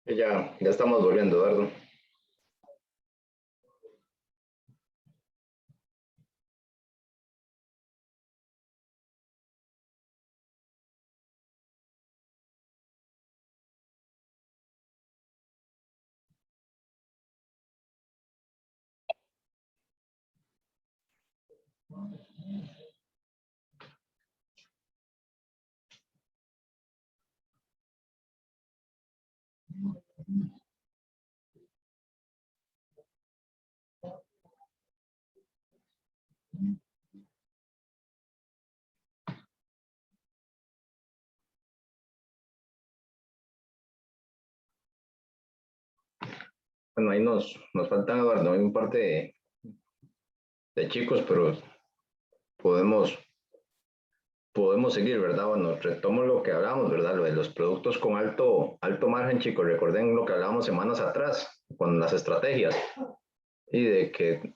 Ya estamos volviendo, Eduardo. Bueno, ahí nos faltan, Eduardo, hay un par de chicos, pero podemos, podemos seguir, ¿verdad? Bueno, retomo lo que hablamos, ¿verdad? Lo de los productos con alto margen, chicos. Recuerden lo que hablábamos semanas atrás con las estrategias y de que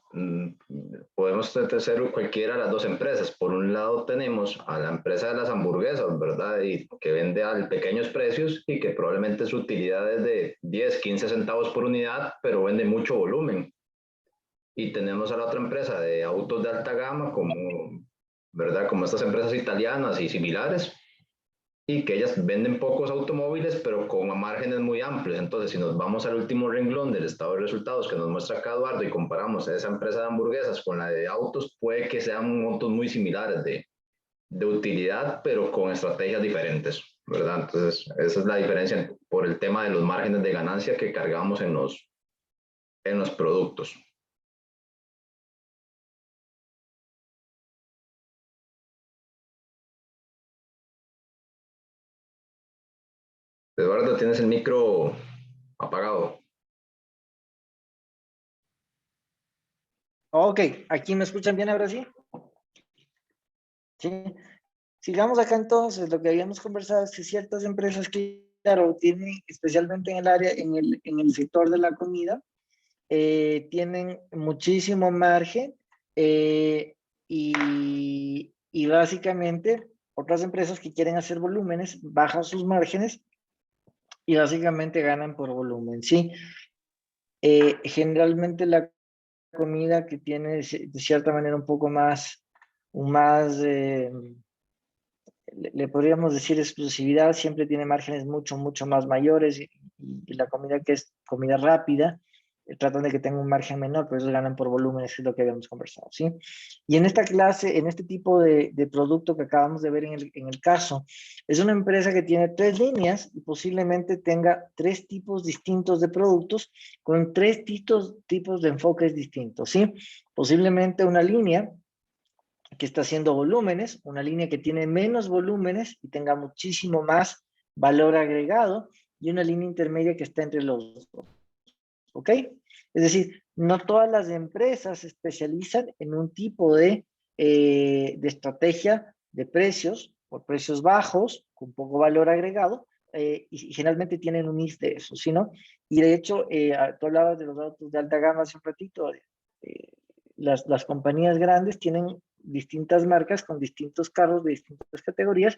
podemos ser cualquiera de las dos empresas. Por un lado tenemos a la empresa de las hamburguesas, ¿verdad? Y que vende a pequeños precios y que probablemente su utilidad es de 10, 15 centavos por unidad, pero vende mucho volumen. Y tenemos a la otra empresa de autos de alta gama, como, ¿verdad? Como estas empresas italianas y similares, y que ellas venden pocos automóviles, pero con márgenes muy amplios. Entonces, si nos vamos al último renglón del estado de resultados que nos muestra acá Eduardo y comparamos esa empresa de hamburguesas con la de autos, puede que sean montos muy similares de utilidad, pero con estrategias diferentes, ¿verdad? Entonces, esa es la diferencia por el tema de los márgenes de ganancia que cargamos en los productos. Eduardo, tienes el micro apagado. Ok, ¿aquí me escuchan bien ahora sí? Sí. Sigamos acá entonces, lo que habíamos conversado es que ciertas empresas que, claro, tienen, especialmente en el área, en el sector de la comida, tienen muchísimo margen y básicamente otras empresas que quieren hacer volúmenes bajan sus márgenes y básicamente ganan por volumen, ¿sí? Generalmente la comida que tiene de cierta manera un poco más, le podríamos decir exclusividad, siempre tiene márgenes mucho más mayores y la comida que es comida rápida, tratan de que tenga un margen menor, pero ellos ganan por volumen, eso es lo que habíamos conversado, ¿sí? Y en esta clase, en este tipo de producto que acabamos de ver en el caso, es una empresa que tiene 3 líneas y posiblemente tenga 3 tipos distintos de productos con 3 tipos de enfoques distintos, ¿sí? Posiblemente una línea que está haciendo volúmenes, una línea que tiene menos volúmenes y tenga muchísimo más valor agregado, y una línea intermedia que está entre los dos. ¿Ok? Es decir, no todas las empresas se especializan en un tipo de estrategia de precios, por precios bajos, con poco valor agregado, y generalmente tienen un mix de eso, ¿sí, no? Y de hecho, tú hablabas de los autos de alta gama hace un ratito, las compañías grandes tienen distintas marcas con distintos carros de distintas categorías,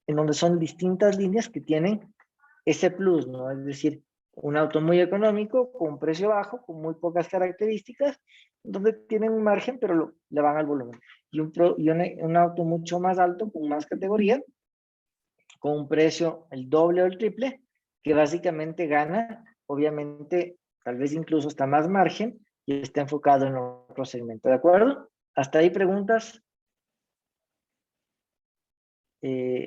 en donde son distintas líneas que tienen ese plus, ¿no? Es decir, un auto muy económico, con un precio bajo, con muy pocas características, donde tienen un margen, pero le van al volumen. Y un auto mucho más alto, con más categoría, con un precio el doble o el triple, que básicamente gana, obviamente, tal vez incluso hasta más margen, y está enfocado en otro segmento, ¿de acuerdo? Hasta ahí preguntas.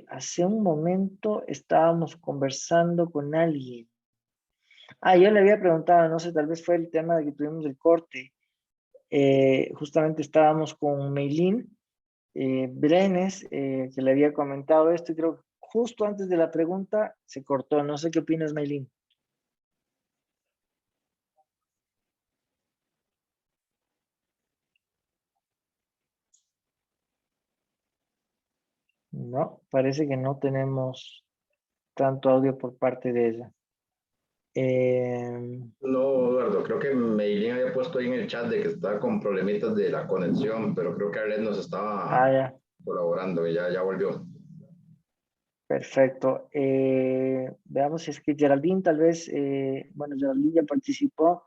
Hace un momento estábamos conversando con alguien. Yo le había preguntado, no sé, tal vez fue el tema de que tuvimos el corte. Justamente estábamos con Meilín Brenes, que le había comentado esto, y creo que justo antes de la pregunta se cortó. No sé qué opinas, Meilín. No, parece que no tenemos tanto audio por parte de ella. No, Eduardo, creo que Meilín había puesto ahí en el chat de que estaba con problemitas de la conexión, pero creo que Arlet nos estaba Ya, colaborando y ya volvió. perfecto. Veamos si es que Geraldine tal vez, bueno, Geraldine ya participó.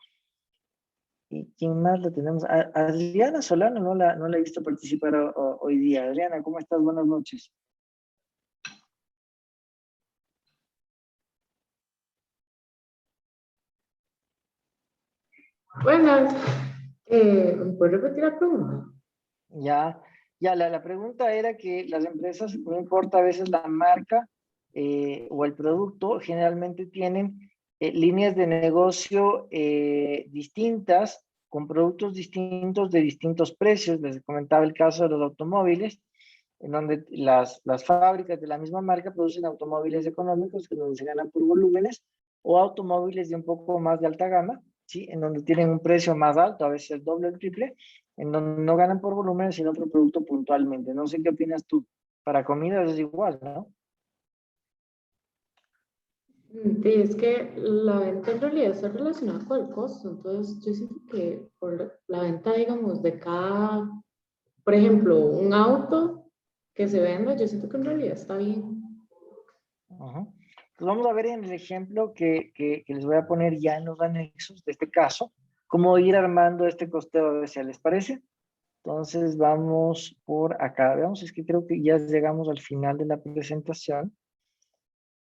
¿Y quién más lo tenemos? Adriana Solano no la he visto participar hoy día. Adriana, ¿cómo estás? Buenas noches. Buenas. ¿Puedes repetir la pregunta? Ya, la pregunta era que las empresas, no importa a veces la marca o el producto, generalmente tienen líneas de negocio distintas, con productos distintos de distintos precios. Les comentaba el caso de los automóviles, en donde las fábricas de la misma marca producen automóviles económicos que donde se ganan por volúmenes, o automóviles de un poco más de alta gama, ¿sí? En donde tienen un precio más alto, a veces el doble o el triple, en donde no ganan por volumen, sino por producto puntualmente. No sé qué opinas tú. Para comida es igual, ¿no? Sí, es que la venta en realidad está relacionada con el costo, entonces yo siento que por la venta, digamos, de cada, por ejemplo, un auto que se venda, yo siento que en realidad está bien. Ujú. Pues vamos a ver en el ejemplo que les voy a poner ya en los anexos de este caso, cómo ir armando este costeo a veces, ¿les parece? Entonces vamos por acá. Veamos, es que creo que ya llegamos al final de la presentación.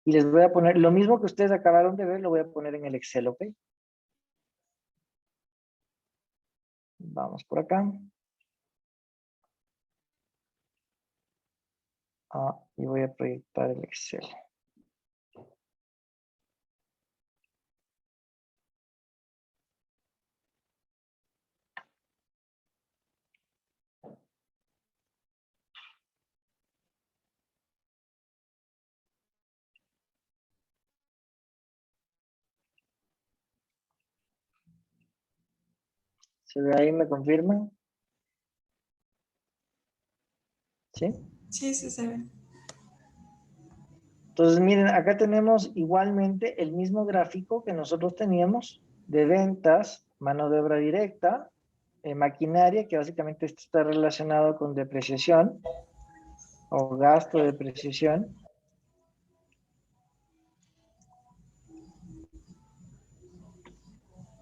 Y les voy a poner, lo mismo que ustedes acabaron de ver, lo voy a poner en el Excel, ¿ok? Vamos por acá. Y voy a proyectar el Excel. ¿Se ve ahí? ¿Me confirman? ¿Sí? Sí, sí se ve. Entonces, miren, acá tenemos igualmente el mismo gráfico que nosotros teníamos de ventas, mano de obra directa, maquinaria, que básicamente esto está relacionado con depreciación o gasto de depreciación.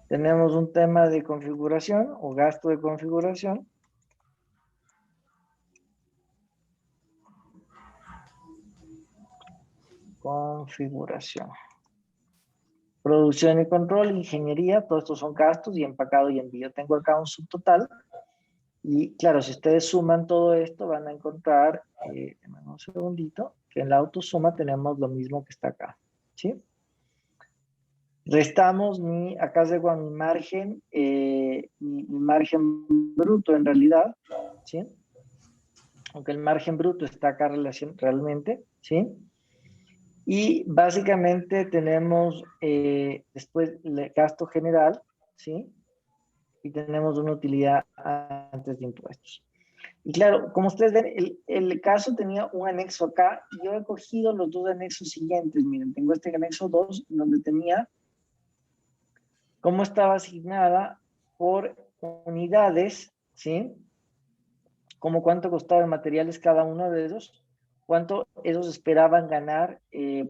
Tenemos un tema de configuración o gasto de configuración. Configuración. Producción y control, ingeniería, todos estos son gastos, y empacado y envío. Tengo acá un subtotal. Y claro, si ustedes suman todo esto, van a encontrar, un segundito, que en la autosuma tenemos lo mismo que está acá, ¿sí? Restamos acá llego a mi margen, mi margen bruto en realidad, ¿sí? Aunque el margen bruto está acá realmente, ¿sí? Y básicamente tenemos después el gasto general, ¿sí? Y tenemos una utilidad antes de impuestos. Y claro, como ustedes ven, el caso tenía un anexo acá. Yo he cogido los dos anexos siguientes. Miren, tengo este anexo 2, donde tenía cómo estaba asignada por unidades, ¿sí? Como cuánto costaba en materiales cada uno de ellos, cuánto ellos esperaban ganar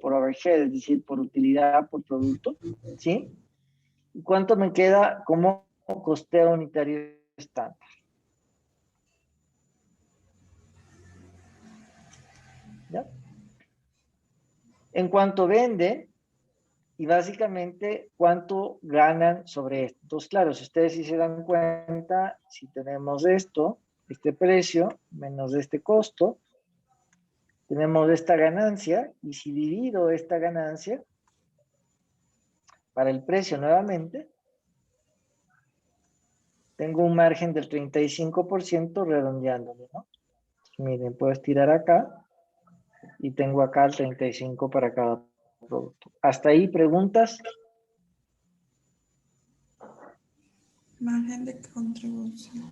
por overhead, es decir, por utilidad, por producto, ¿sí? Y cuánto me queda como costeo unitario estándar. ¿Ya? En cuanto venden, y básicamente cuánto ganan sobre esto. Entonces, claro, si ustedes sí se dan cuenta, si tenemos esto, este precio, menos este costo, tenemos esta ganancia, y si divido esta ganancia para el precio nuevamente, tengo un margen del 35% redondeándolo, ¿no? Entonces, miren, puedo estirar acá, y tengo acá el 35 para cada producto. ¿Hasta ahí preguntas? Margen de contribución.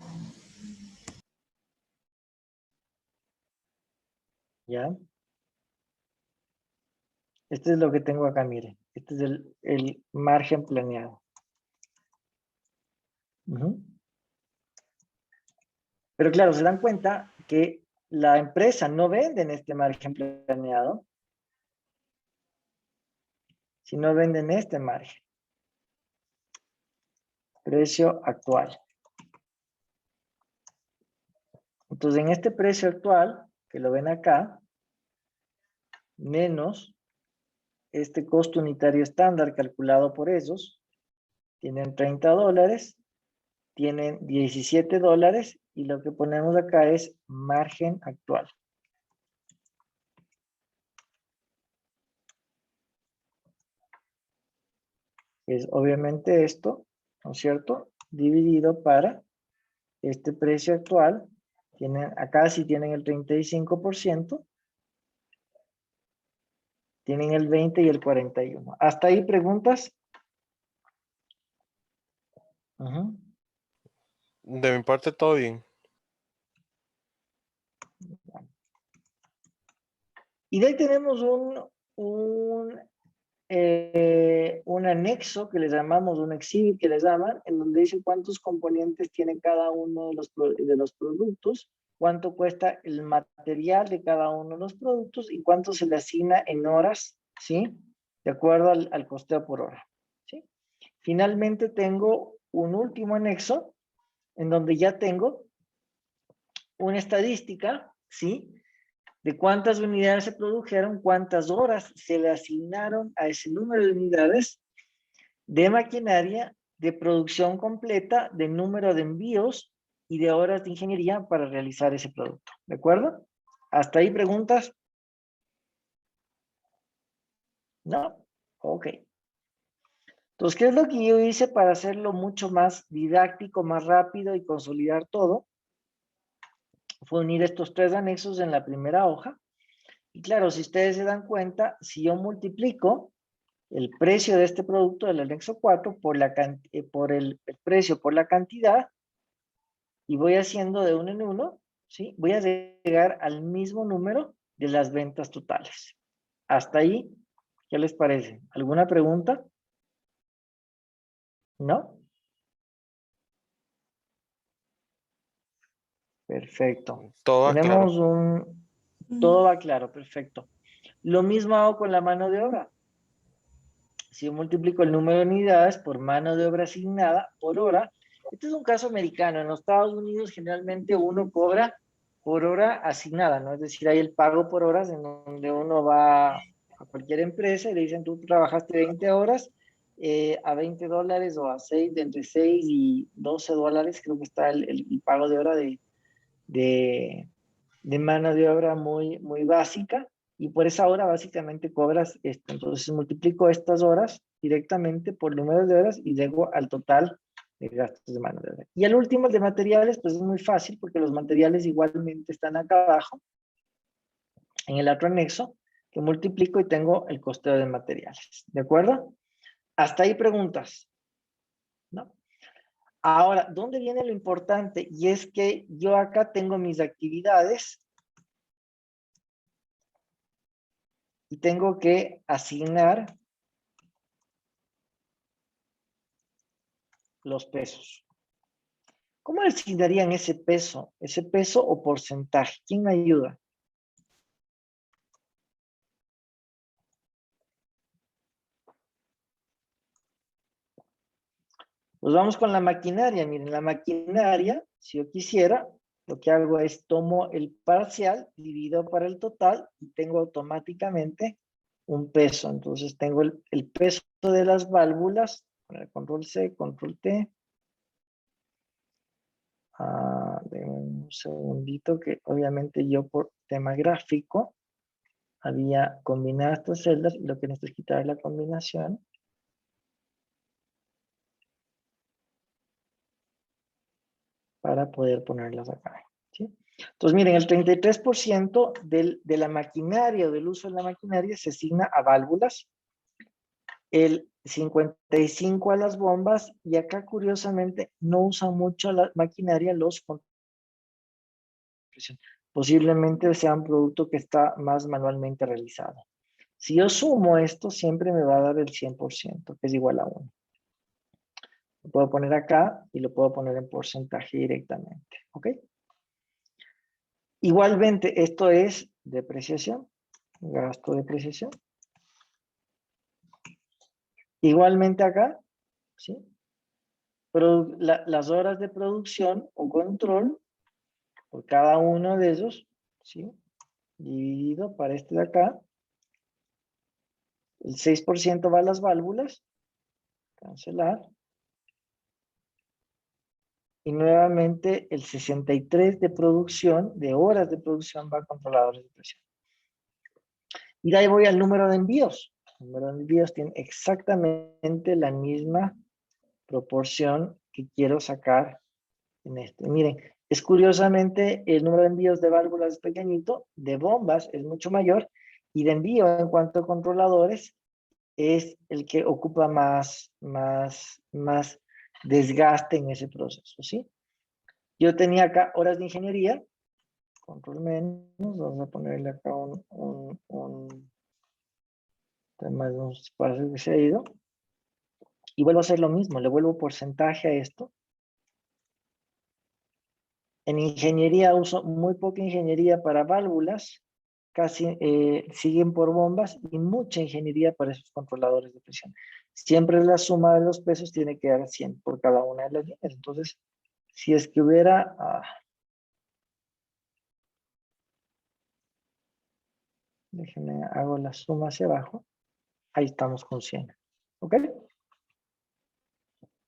¿Ya? Este es lo que tengo acá, miren. Este es el margen planeado. Pero claro, se dan cuenta que la empresa no vende en este margen planeado, sino vende en este margen. Precio actual. Entonces, en este precio actual, que lo ven acá, menos este costo unitario estándar calculado por ellos, tienen $30, tienen $17 y lo que ponemos acá es margen actual. Es obviamente esto, ¿no es cierto? Dividido para este precio actual. Acá sí tienen el 35%, tienen el 20 y el 41. ¿Hasta ahí preguntas? De mi parte, todo bien. Y de ahí tenemos un anexo que le llamamos, un exhibit que le llaman, en donde dice cuántos componentes tiene cada uno de los productos, cuánto cuesta el material de cada uno de los productos y cuánto se le asigna en horas, ¿sí? De acuerdo al costeo por hora, ¿sí? Finalmente tengo un último anexo en donde ya tengo una estadística, ¿sí? De cuántas unidades se produjeron, cuántas horas se le asignaron a ese número de unidades de maquinaria, de producción completa, de número de envíos y de horas de ingeniería para realizar ese producto. ¿De acuerdo? ¿Hasta ahí preguntas? ¿No? Ok. Entonces, ¿qué es lo que yo hice para hacerlo mucho más didáctico, más rápido y consolidar todo? Fue unir estos tres anexos en la primera hoja. Y claro, si ustedes se dan cuenta, si yo multiplico el precio de este producto del anexo 4 por el precio por la cantidad y voy haciendo de uno en uno, ¿sí? Voy a llegar al mismo número de las ventas totales. Hasta ahí, ¿qué les parece? ¿Alguna pregunta? ¿No? Perfecto. Todo va Tenemos claro. todo va claro, perfecto. Lo mismo hago con la mano de obra. Si yo multiplico el número de unidades por mano de obra asignada por hora, este es un caso americano. En los Estados Unidos generalmente uno cobra por hora asignada, ¿no? Es decir, hay el pago por horas en donde uno va a cualquier empresa y le dicen, tú trabajaste 20 horas a $20 o a 6, de entre 6 y $12, creo que está el pago de hora de mano de obra muy, muy básica. Y por esa hora básicamente cobras esto. Entonces multiplico estas horas directamente por número de horas y llego al total de gastos de mano de obra. Y el último, el de materiales, pues es muy fácil porque los materiales igualmente están acá abajo, en el otro anexo, que multiplico y tengo el costeo de materiales. ¿De acuerdo? Hasta ahí preguntas, ¿no? Ahora, ¿dónde viene lo importante? Y es que yo acá tengo mis actividades y tengo que asignar los pesos. ¿Cómo asignarían ese peso? ¿Ese peso o porcentaje? ¿Quién me ayuda? Pues vamos con la maquinaria. Miren, la maquinaria, si yo quisiera, lo que hago es tomo el parcial, divido para el total y tengo automáticamente un peso. Entonces tengo el peso de las válvulas. Control C, Control T. Denme un segundito que obviamente yo por tema gráfico había combinado estas celdas y lo que necesito es quitar la combinación. Para poder ponerlas acá, ¿sí? Entonces, miren, el 33% de la maquinaria o del uso de la maquinaria se asigna a válvulas, el 55% a las bombas, y acá curiosamente no usan mucho la maquinaria los controles de presión. Posiblemente sea un producto que está más manualmente realizado. Si yo sumo esto, siempre me va a dar el 100%, que es igual a 1. Lo puedo poner acá y lo puedo poner en porcentaje directamente, ¿ok? Igualmente, esto es depreciación, gasto de depreciación. Igualmente acá, ¿sí? Pero las horas de producción o control por cada uno de esos, ¿sí? Dividido para este de acá. El 6% va a las válvulas. Cancelar. Y nuevamente el 63 de producción, de horas de producción, va a controladores de presión. Y de ahí voy al número de envíos. El número de envíos tiene exactamente la misma proporción que quiero sacar en este. Miren, es curiosamente el número de envíos de válvulas es pequeñito, de bombas es mucho mayor, y de envío en cuanto a controladores es el que ocupa más desgaste en ese proceso, ¿sí? Yo tenía acá horas de ingeniería, control menos, vamos a ponerle acá además nos parece que se ha ido, y vuelvo a hacer lo mismo, le vuelvo porcentaje a esto. En ingeniería uso muy poca ingeniería para válvulas, casi siguen por bombas y mucha ingeniería para esos controladores de presión. Siempre la suma de los pesos tiene que dar 100 por cada una de las líneas. Entonces, si es que hubiera... déjenme, hago la suma hacia abajo. Ahí estamos con 100. ¿Ok?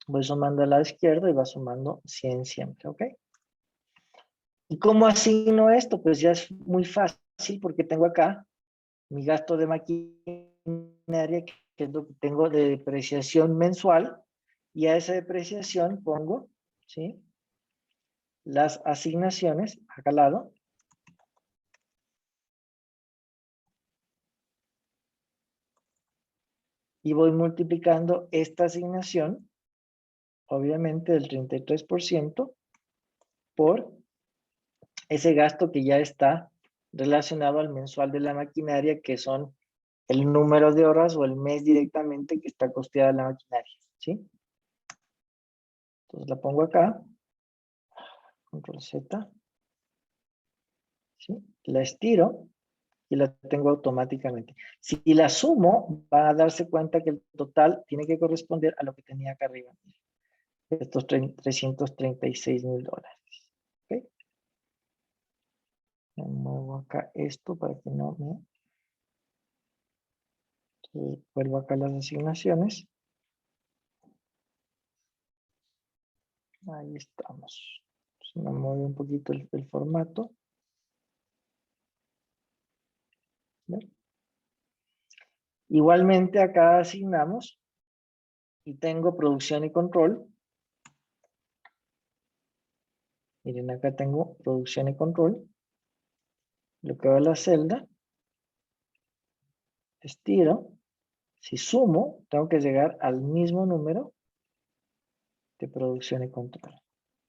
Voy sumando a la izquierda y va sumando 100 siempre. ¿Ok? ¿Y cómo asigno esto? Pues ya es muy fácil porque tengo acá mi gasto de maquinaria, que es lo que tengo de depreciación mensual, y a esa depreciación pongo, ¿sí? Las asignaciones, acá al lado. Y voy multiplicando esta asignación, obviamente del 33%, por ese gasto que ya está relacionado al mensual de la maquinaria, que son el número de horas o el mes directamente que está costeada la maquinaria, ¿sí? Entonces la pongo acá, control Z, ¿sí? La estiro y la tengo automáticamente. Si la sumo, va a darse cuenta que el total tiene que corresponder a lo que tenía acá arriba. Estos $336,000. ¿Ok? Me muevo acá esto para que no me... Entonces, vuelvo acá a las asignaciones. Ahí estamos. Se me mueve un poquito el formato. ¿Ven? Igualmente acá asignamos y tengo producción y control. Miren, acá tengo producción y control. Lo que va a la celda. Estiro. Si sumo, tengo que llegar al mismo número de producción y control.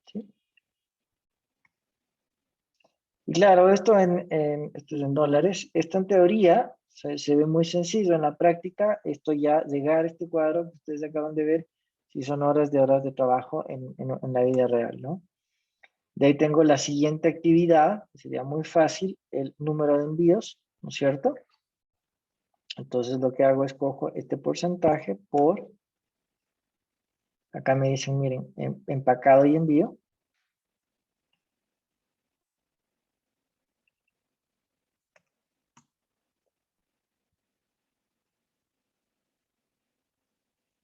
¿Sí? Y claro, esto esto es en dólares. Esto en teoría se ve muy sencillo. En la práctica, esto ya llegar a este cuadro que ustedes acaban de ver, si son horas de trabajo en la vida real, ¿no? De ahí tengo la siguiente actividad, que sería muy fácil, el número de envíos, ¿no es cierto? Entonces lo que hago es cojo este porcentaje por, acá me dicen, miren, empacado y envío.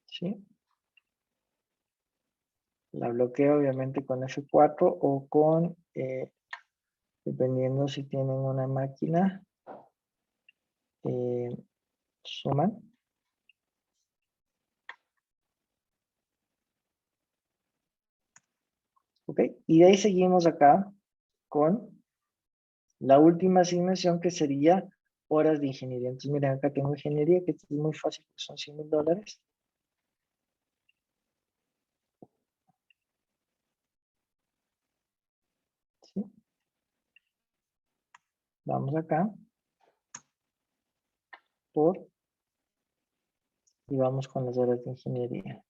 ¿Sí? La bloqueo obviamente con F4 o con, dependiendo si tienen una máquina, suman. ¿Ok? Y de ahí seguimos acá con la última asignación que sería horas de ingeniería. Entonces miren, acá tengo ingeniería, que es muy fácil, que son $100,000. ¿Sí? Vamos acá. por, y vamos con las horas de ingeniería.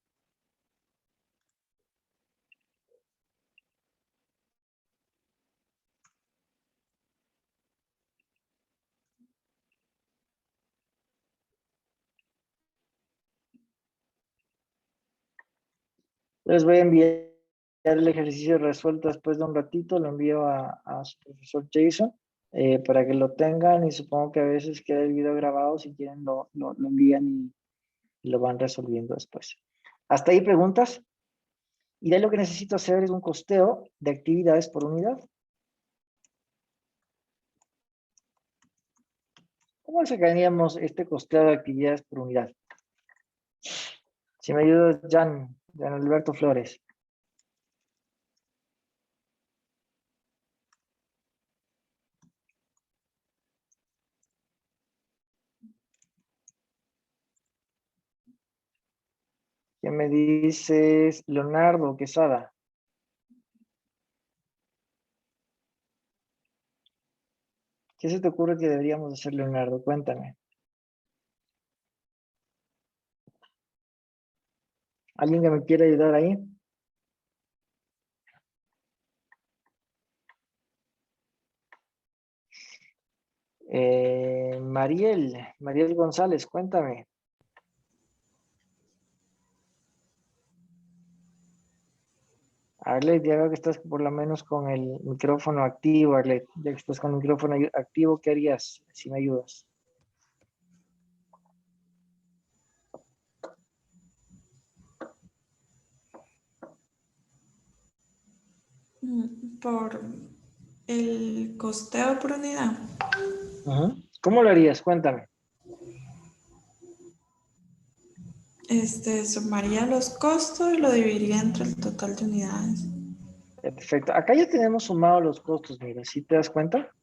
Les voy a enviar el ejercicio resuelto después de un ratito, lo envío a su profesor Jason para que lo tengan y supongo que a veces queda el video grabado, si quieren lo envían y lo van resolviendo después. ¿Hasta ahí preguntas? Y de ahí lo que necesito hacer es un costeo de actividades por unidad. ¿Cómo sacaríamos este costeo de actividades por unidad? Si me ayuda Jan Alberto Flores. ¿Qué me dices, Leonardo Quesada? ¿Qué se te ocurre que deberíamos hacer, Leonardo? Cuéntame. ¿Alguien que me quiera ayudar ahí? Mariel González, cuéntame. Arlet, ya veo que estás por lo menos con el micrófono activo, Arlet. Ya que estás con el micrófono activo, ¿qué harías si me ayudas? Por el costeo por unidad. ¿Cómo lo harías? Cuéntame. Sumaría los costos y lo dividiría entre el total de unidades. Perfecto. Acá ya tenemos sumado los costos, mira, ¿sí te das cuenta?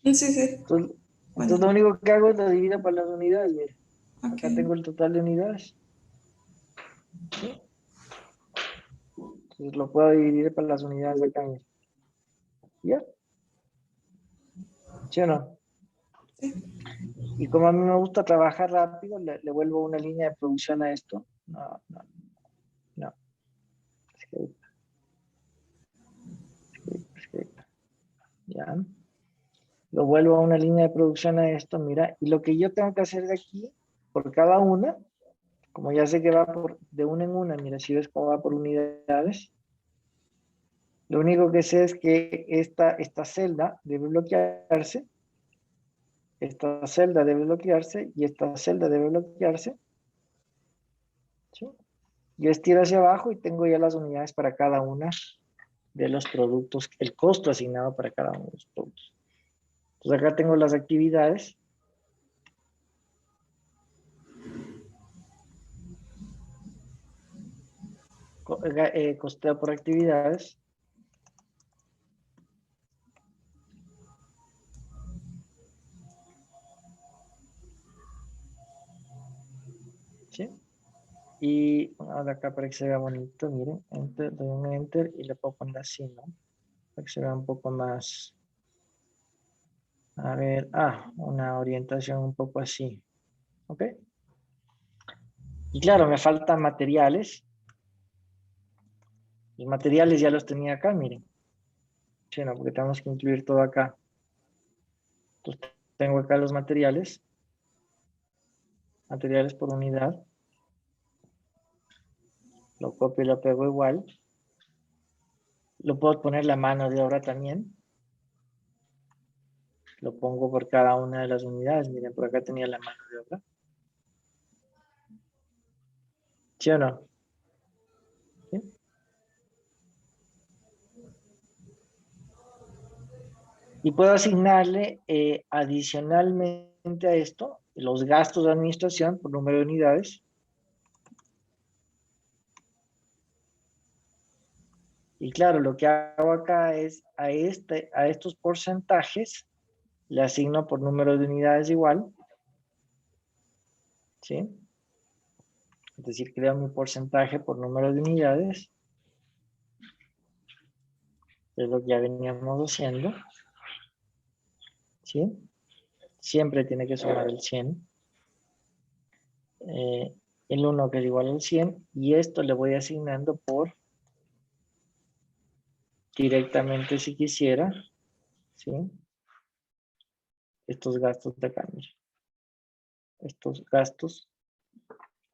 Sí, sí. Entonces Bueno, lo único que hago es lo divido por las unidades, mira. ok. Acá tengo el total de unidades. ¿Sí? Entonces lo puedo dividir por las unidades de acá, mira. ¿Ya? ¿Sí o no? Sí. Y como a mí me gusta trabajar rápido, le vuelvo una línea de producción a esto. No. Escape. Ya. Lo vuelvo a una línea de producción a esto, mira. Y lo que yo tengo que hacer de aquí, por cada una, como ya sé que va de una en una, mira, si ves cómo va por unidades, lo único que sé es que esta celda debe bloquearse, esta celda debe bloquearse y esta celda debe bloquearse. ¿Sí? Yo estiro hacia abajo y tengo ya las unidades para cada una de los productos, el costo asignado para cada uno de los productos. Entonces acá tengo las actividades. Costeo por actividades. ¿Sí? Y ahora acá para que se vea bonito, miren, enter, doy un enter y le puedo poner así, ¿no? Para que se vea un poco más, a ver, una orientación un poco así, ¿ok? Y claro, me faltan materiales. Los materiales ya los tenía acá, miren. Sí, no, porque tenemos que incluir todo acá. Entonces, tengo acá los materiales por unidad. Lo copio y lo pego igual. Lo puedo poner la mano de obra también. Lo pongo por cada una de las unidades. Miren, por acá tenía la mano de obra. ¿Sí o no? ¿Sí? Y puedo asignarle adicionalmente a esto los gastos de administración por número de unidades. Y claro, lo que hago acá es a estos porcentajes le asigno por número de unidades igual. ¿Sí? Es decir, creo mi porcentaje por número de unidades. Es lo que ya veníamos haciendo. ¿Sí? Siempre tiene que sumar el 100. el 1 que es igual al 100 y esto le voy asignando por directamente si quisiera, ¿sí? Estos gastos de cambio, estos gastos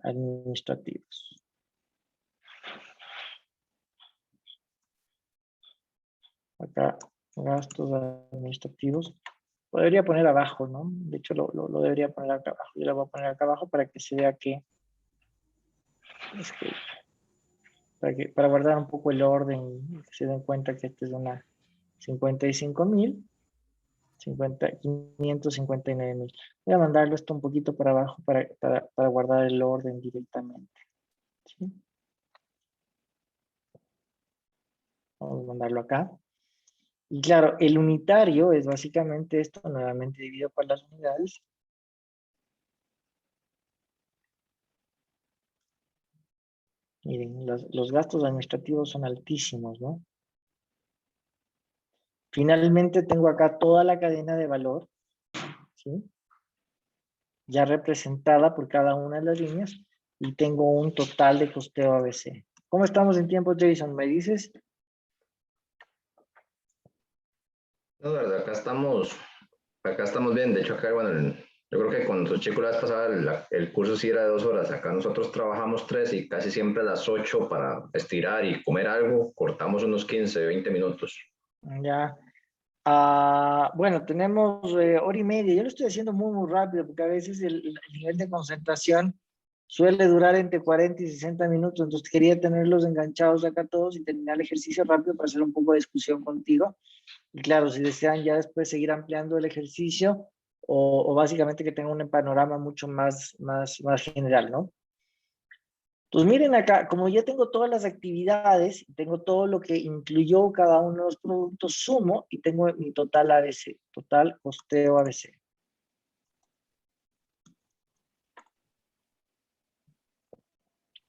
administrativos. Acá, gastos administrativos. Podría poner abajo, ¿no? De hecho, lo debería poner acá abajo. Yo lo voy a poner acá abajo para que se vea que, para guardar un poco el orden, que se den cuenta que esta es una 55.000, 559.000. Voy a mandarlo esto un poquito para abajo para guardar el orden directamente. ¿Sí? Vamos a mandarlo acá. Y claro, el unitario es básicamente esto, nuevamente dividido por las unidades. Miren, los gastos administrativos son altísimos, ¿no? Finalmente tengo acá toda la cadena de valor, ¿sí? Ya representada por cada una de las líneas y tengo un total de costeo ABC. ¿Cómo estamos en tiempo, Jason? ¿Me dices? No, de verdad, acá estamos bien. De hecho, acá, bueno, yo creo que con nuestros chicos la vez pasada el curso sí era de 2 horas. Acá nosotros trabajamos 3 y casi siempre a las 8 para estirar y comer algo, cortamos unos 15, 20 minutos. Ya. Bueno, tenemos hora y media. Yo lo estoy haciendo muy, muy rápido porque a veces el nivel de concentración suele durar entre 40 y 60 minutos. Entonces quería tenerlos enganchados acá todos y terminar el ejercicio rápido para hacer un poco de discusión contigo. Y claro, si desean ya después seguir ampliando el ejercicio o básicamente que tengan un panorama mucho más general, ¿no? Entonces miren acá, como ya tengo todas las actividades, tengo todo lo que incluyó cada uno de los productos, sumo y tengo mi total ABC, total costeo ABC.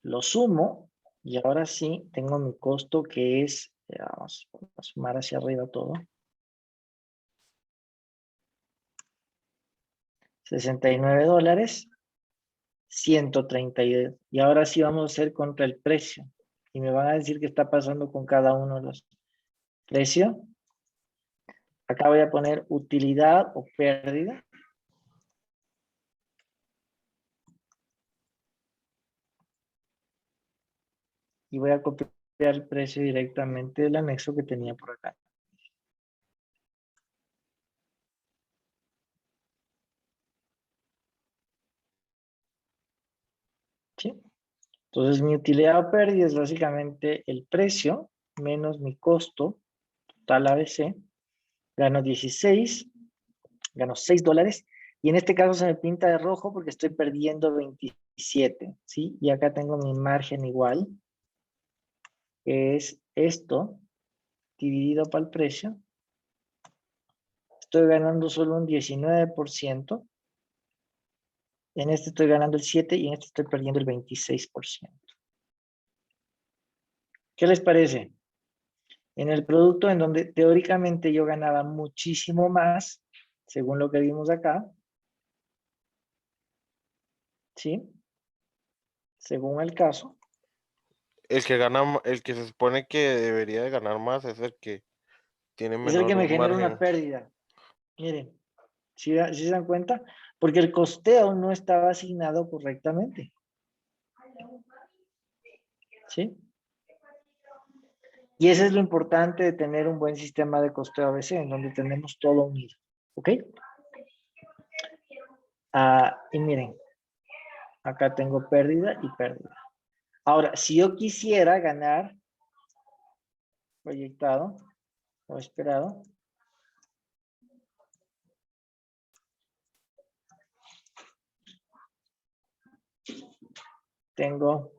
Lo sumo y ahora sí tengo mi costo que es, vamos a sumar hacia arriba todo. 69 dólares, 132. Y ahora sí vamos a hacer contra el precio. Y me van a decir qué está pasando con cada uno de los precios. Acá voy a poner utilidad o pérdida. Y voy a copiar el precio directamente del anexo que tenía por acá. ¿Sí? Entonces mi utilidad o pérdida es básicamente el precio menos mi costo total ABC. Gano 16, gano 6 dólares. Y en este caso se me pinta de rojo porque estoy perdiendo 27. ¿Sí? Y acá tengo mi margen igual, que es esto dividido por el precio. Estoy ganando solo un 19%. En este estoy ganando el 7% y en este estoy perdiendo el 26%. ¿Qué les parece? En el producto en donde teóricamente yo ganaba muchísimo más, según lo que vimos acá, ¿sí? Según el caso. El que se supone que debería de ganar más es el que tiene Es el que me menor genera una margen. pérdida. Miren, ¿sí se dan cuenta? Porque el costeo no estaba asignado correctamente. ¿Sí? Y eso es lo importante de tener un buen sistema de costeo ABC, en donde tenemos todo unido. ¿Ok? Y miren, acá tengo pérdida y pérdida. Ahora, si yo quisiera ganar proyectado o esperado, tengo,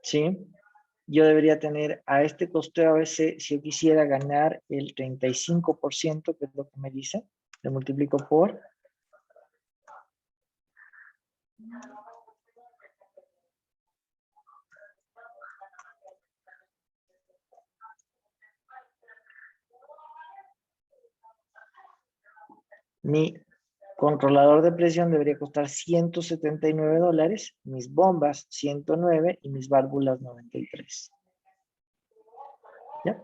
¿sí? Yo debería tener a este costeo ABC, si yo quisiera ganar el 35%, que es lo que me dice, lo multiplico por mi controlador de presión debería costar $179, mis bombas 109 y mis válvulas 93. ¿Ya?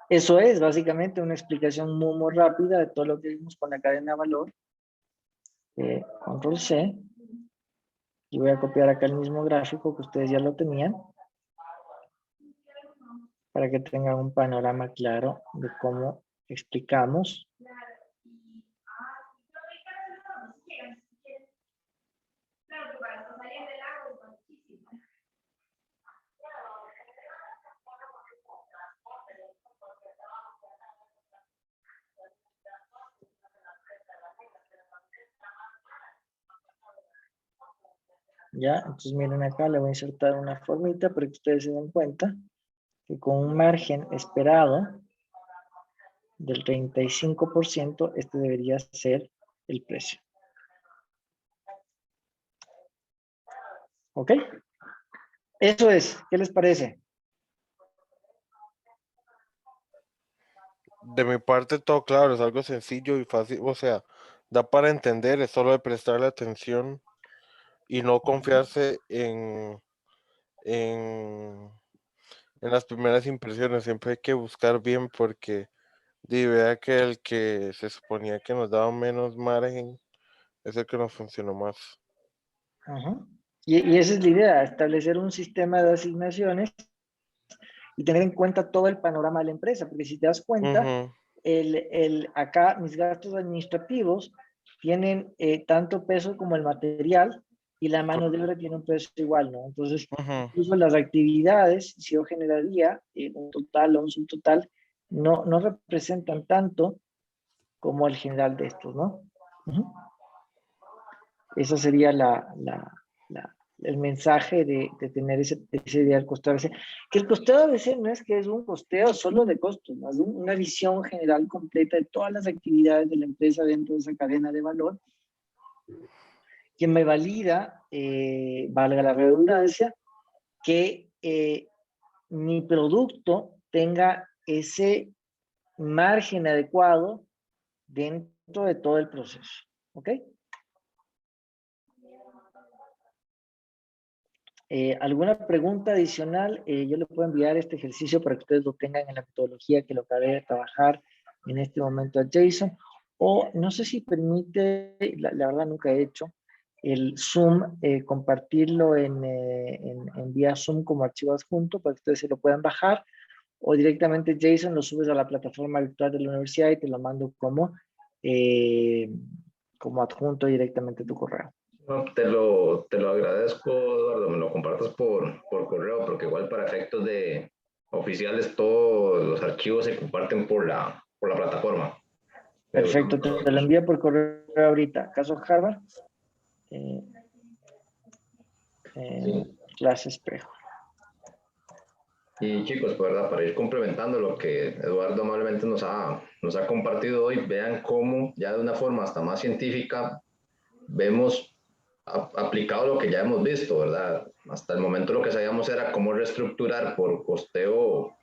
Eso es básicamente una explicación muy rápida de todo lo que vimos con la cadena de valor. Control C. Y voy a copiar acá el mismo gráfico que ustedes ya lo tenían, para que tengan un panorama claro de cómo explicamos. Ya, entonces miren acá, le voy a insertar una formita para que ustedes se den cuenta que con un margen esperado del 35%, este debería ser el precio. ¿Ok? Eso es, ¿qué les parece? De mi parte todo claro, es algo sencillo y fácil, o sea, da para entender, es solo de prestarle atención y no confiarse en, en las primeras impresiones, siempre hay que buscar bien porque vea que el que se suponía que nos daba menos margen es el que nos funcionó más. Ujú. Y esa es la idea, establecer un sistema de asignaciones y tener en cuenta todo el panorama de la empresa, porque si te das cuenta, Ujú, acá mis gastos administrativos tienen tanto peso como el material y la mano de obra tiene un peso igual, ¿no? Entonces, ujú. incluso las actividades, si yo generaría un total o un subtotal, no representan tanto como el general de estos, ¿no? Ujú. Esa sería el mensaje de tener ese ideal costeo ABC. Que el costeo ABC no es que es un costeo solo de costos, más una visión general completa de todas las actividades de la empresa dentro de esa cadena de valor, que me valida, valga la redundancia, que mi producto tenga ese margen adecuado dentro de todo el proceso. ¿Ok? ¿Alguna pregunta adicional? Yo le puedo enviar este ejercicio para que ustedes lo tengan en la metodología que lo acabé de trabajar en este momento a Jason. O no sé si permite, la verdad nunca he hecho, el Zoom, compartirlo en vía Zoom como archivo adjunto para que ustedes se lo puedan bajar. O directamente Jason lo subes a la plataforma virtual de la universidad y te lo mando como adjunto directamente a tu correo. No, te lo agradezco, Eduardo, me lo compartas por correo, porque igual para efectos de oficiales todos los archivos se comparten por la plataforma. Perfecto, te lo envío por correo ahorita. Caso Harvard, eh, Sí. clase espejo. Y chicos, pues, ¿verdad? Para ir complementando lo que Eduardo amablemente nos ha compartido hoy, vean cómo ya de una forma hasta más científica vemos aplicado lo que ya hemos visto, ¿verdad? Hasta el momento lo que sabíamos era cómo reestructurar por costeo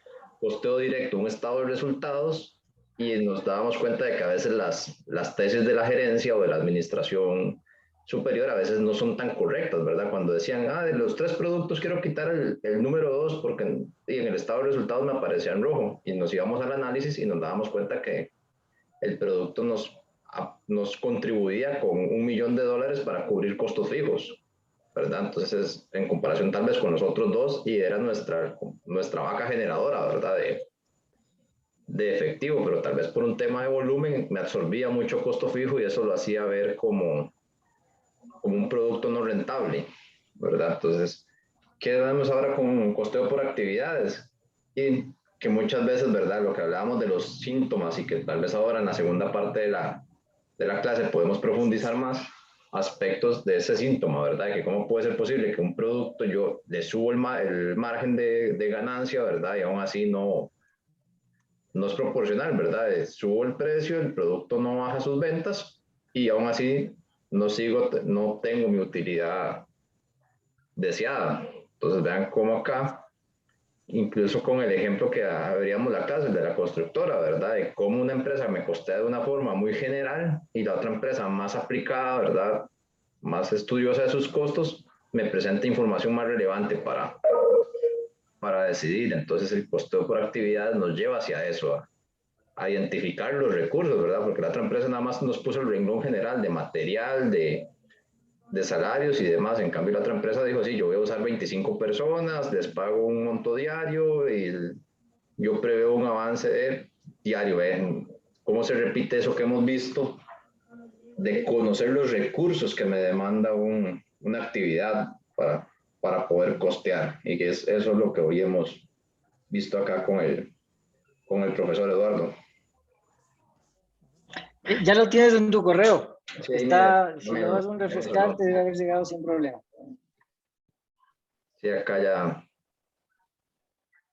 directo un estado de resultados y nos dábamos cuenta de que a veces las tesis de la gerencia o de la administración superior a veces no son tan correctas, ¿verdad? Cuando decían, de los 3 productos quiero quitar el número 2 porque en el estado de resultados me aparecía en rojo y nos íbamos al análisis y nos dábamos cuenta que el producto nos contribuía con $1.000.000 para cubrir costos fijos, ¿verdad? Entonces, en comparación tal vez con los otros dos, y era nuestra vaca generadora, ¿verdad? De efectivo, pero tal vez por un tema de volumen me absorbía mucho costo fijo y eso lo hacía ver como un producto no rentable, ¿verdad? Entonces, ¿qué vemos ahora con costeo por actividades? Y que muchas veces, ¿verdad? Lo que hablábamos de los síntomas y que tal vez ahora en la segunda parte de la clase podemos profundizar más aspectos de ese síntoma, ¿verdad? Que cómo puede ser posible que un producto yo le subo el margen de ganancia, ¿verdad? Y aún así no es proporcional, ¿verdad? Subo el precio, el producto no baja sus ventas y aún así no tengo mi utilidad deseada. Entonces vean cómo acá incluso con el ejemplo que abríamos la clase de la constructora, ¿verdad? De cómo una empresa me costea de una forma muy general y la otra empresa más aplicada, ¿verdad? Más estudiosa de sus costos, me presenta información más relevante para decidir. Entonces el costeo por actividad nos lleva hacia eso, a identificar los recursos, ¿verdad? Porque la otra empresa nada más nos puso el renglón general de material, de salarios y demás. En cambio, la otra empresa dijo, sí, yo voy a usar 25 personas, les pago un monto diario y yo preveo un avance diario. ¿Ven cómo se repite eso que hemos visto? De conocer los recursos que me demanda una actividad para poder costear. Y que eso es lo que hoy hemos visto acá con el profesor Eduardo. Ya lo tienes en tu correo. Sí, Está, si le das un refrescar, te debe haber llegado sin problema. Sí, acá ya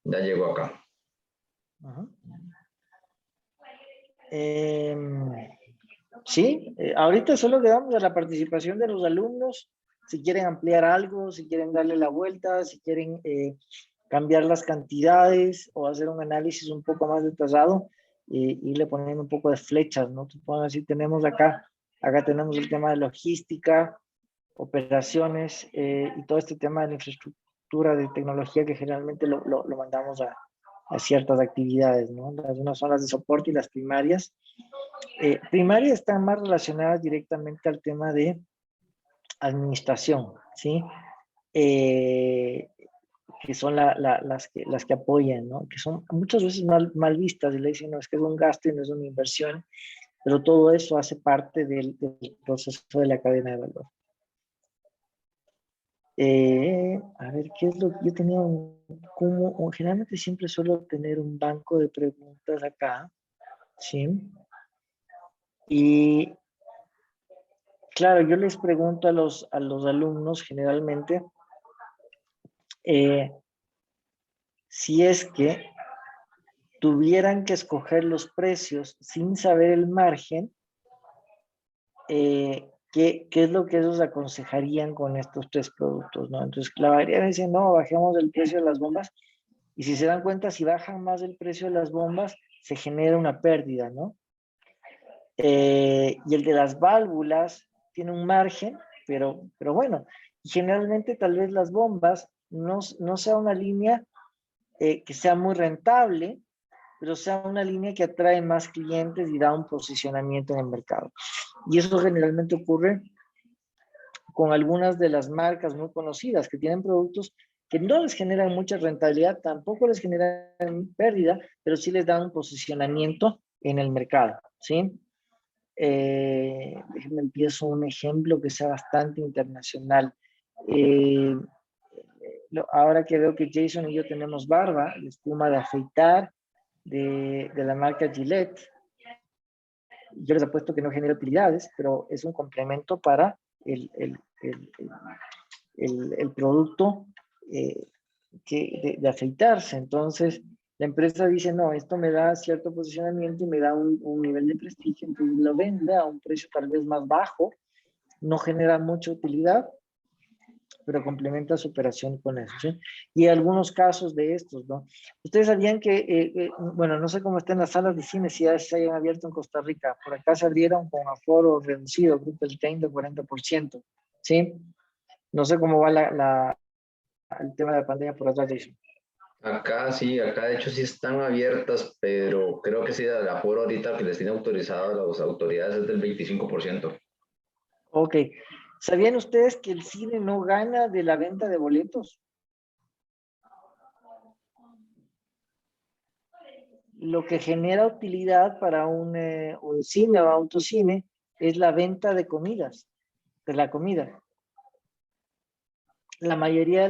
llegó acá. Sí, ahorita solo quedamos a la participación de los alumnos. Si quieren ampliar algo, si quieren darle la vuelta, si quieren cambiar las cantidades o hacer un análisis un poco más detallado, irle poniendo un poco de flechas, ¿no? Así tenemos acá tenemos el tema de logística, operaciones y todo este tema de la infraestructura de tecnología que generalmente lo mandamos a ciertas actividades, ¿no? Unas son las de soporte y las primarias. Primarias están más relacionadas directamente al tema de administración, ¿sí? Que son las que apoyan, ¿no? Que son muchas veces mal vistas y le dicen, no, es que es un gasto y no es una inversión, pero todo eso hace parte del proceso de la cadena de valor. A ver, ¿qué es lo que yo tenía? Generalmente siempre suelo tener un banco de preguntas acá, ¿sí? Y claro, yo les pregunto a los alumnos generalmente si es que tuvieran que escoger los precios sin saber el margen, ¿qué es lo que ellos aconsejarían con estos tres productos, ¿no? Entonces, la mayoría dice, no, bajemos el precio de las bombas. Y si se dan cuenta, si bajan más el precio de las bombas, se genera una pérdida, ¿no? Y el de las válvulas tiene un margen, pero bueno, y generalmente tal vez las bombas no sea una línea que sea muy rentable, pero sea una línea que atrae más clientes y da un posicionamiento en el mercado. Y eso generalmente ocurre con algunas de las marcas muy conocidas que tienen productos que no les generan mucha rentabilidad, tampoco les generan pérdida, pero sí les dan un posicionamiento en el mercado, ¿sí? Déjenme empiezo un ejemplo que sea bastante internacional. Ahora que veo que Jason y yo tenemos barba, la espuma de afeitar de la marca Gillette, yo les apuesto que no genera utilidades, pero es un complemento para el producto de afeitarse. Entonces, la empresa dice, no, esto me da cierto posicionamiento y me da un nivel de prestigio, entonces lo vende a un precio tal vez más bajo, no genera mucha utilidad, pero complementa su operación con eso, ¿sí? Y algunos casos de estos, ¿no? Ustedes sabían que, bueno, no sé cómo están las salas de cine, si ya se hayan abierto en Costa Rica, por acá se abrieron con aforo reducido, creo que el 30-40%, ¿sí? No sé cómo va el tema de la pandemia por allá, Jason. Acá sí, acá de hecho sí están abiertas, pero creo que sí, el aforo ahorita que les tiene autorizado a las autoridades es del 25%. Ok. ¿Sabían ustedes que el cine no gana de la venta de boletos? Lo que genera utilidad para un cine o autocine es la venta de comidas, de la comida. La mayoría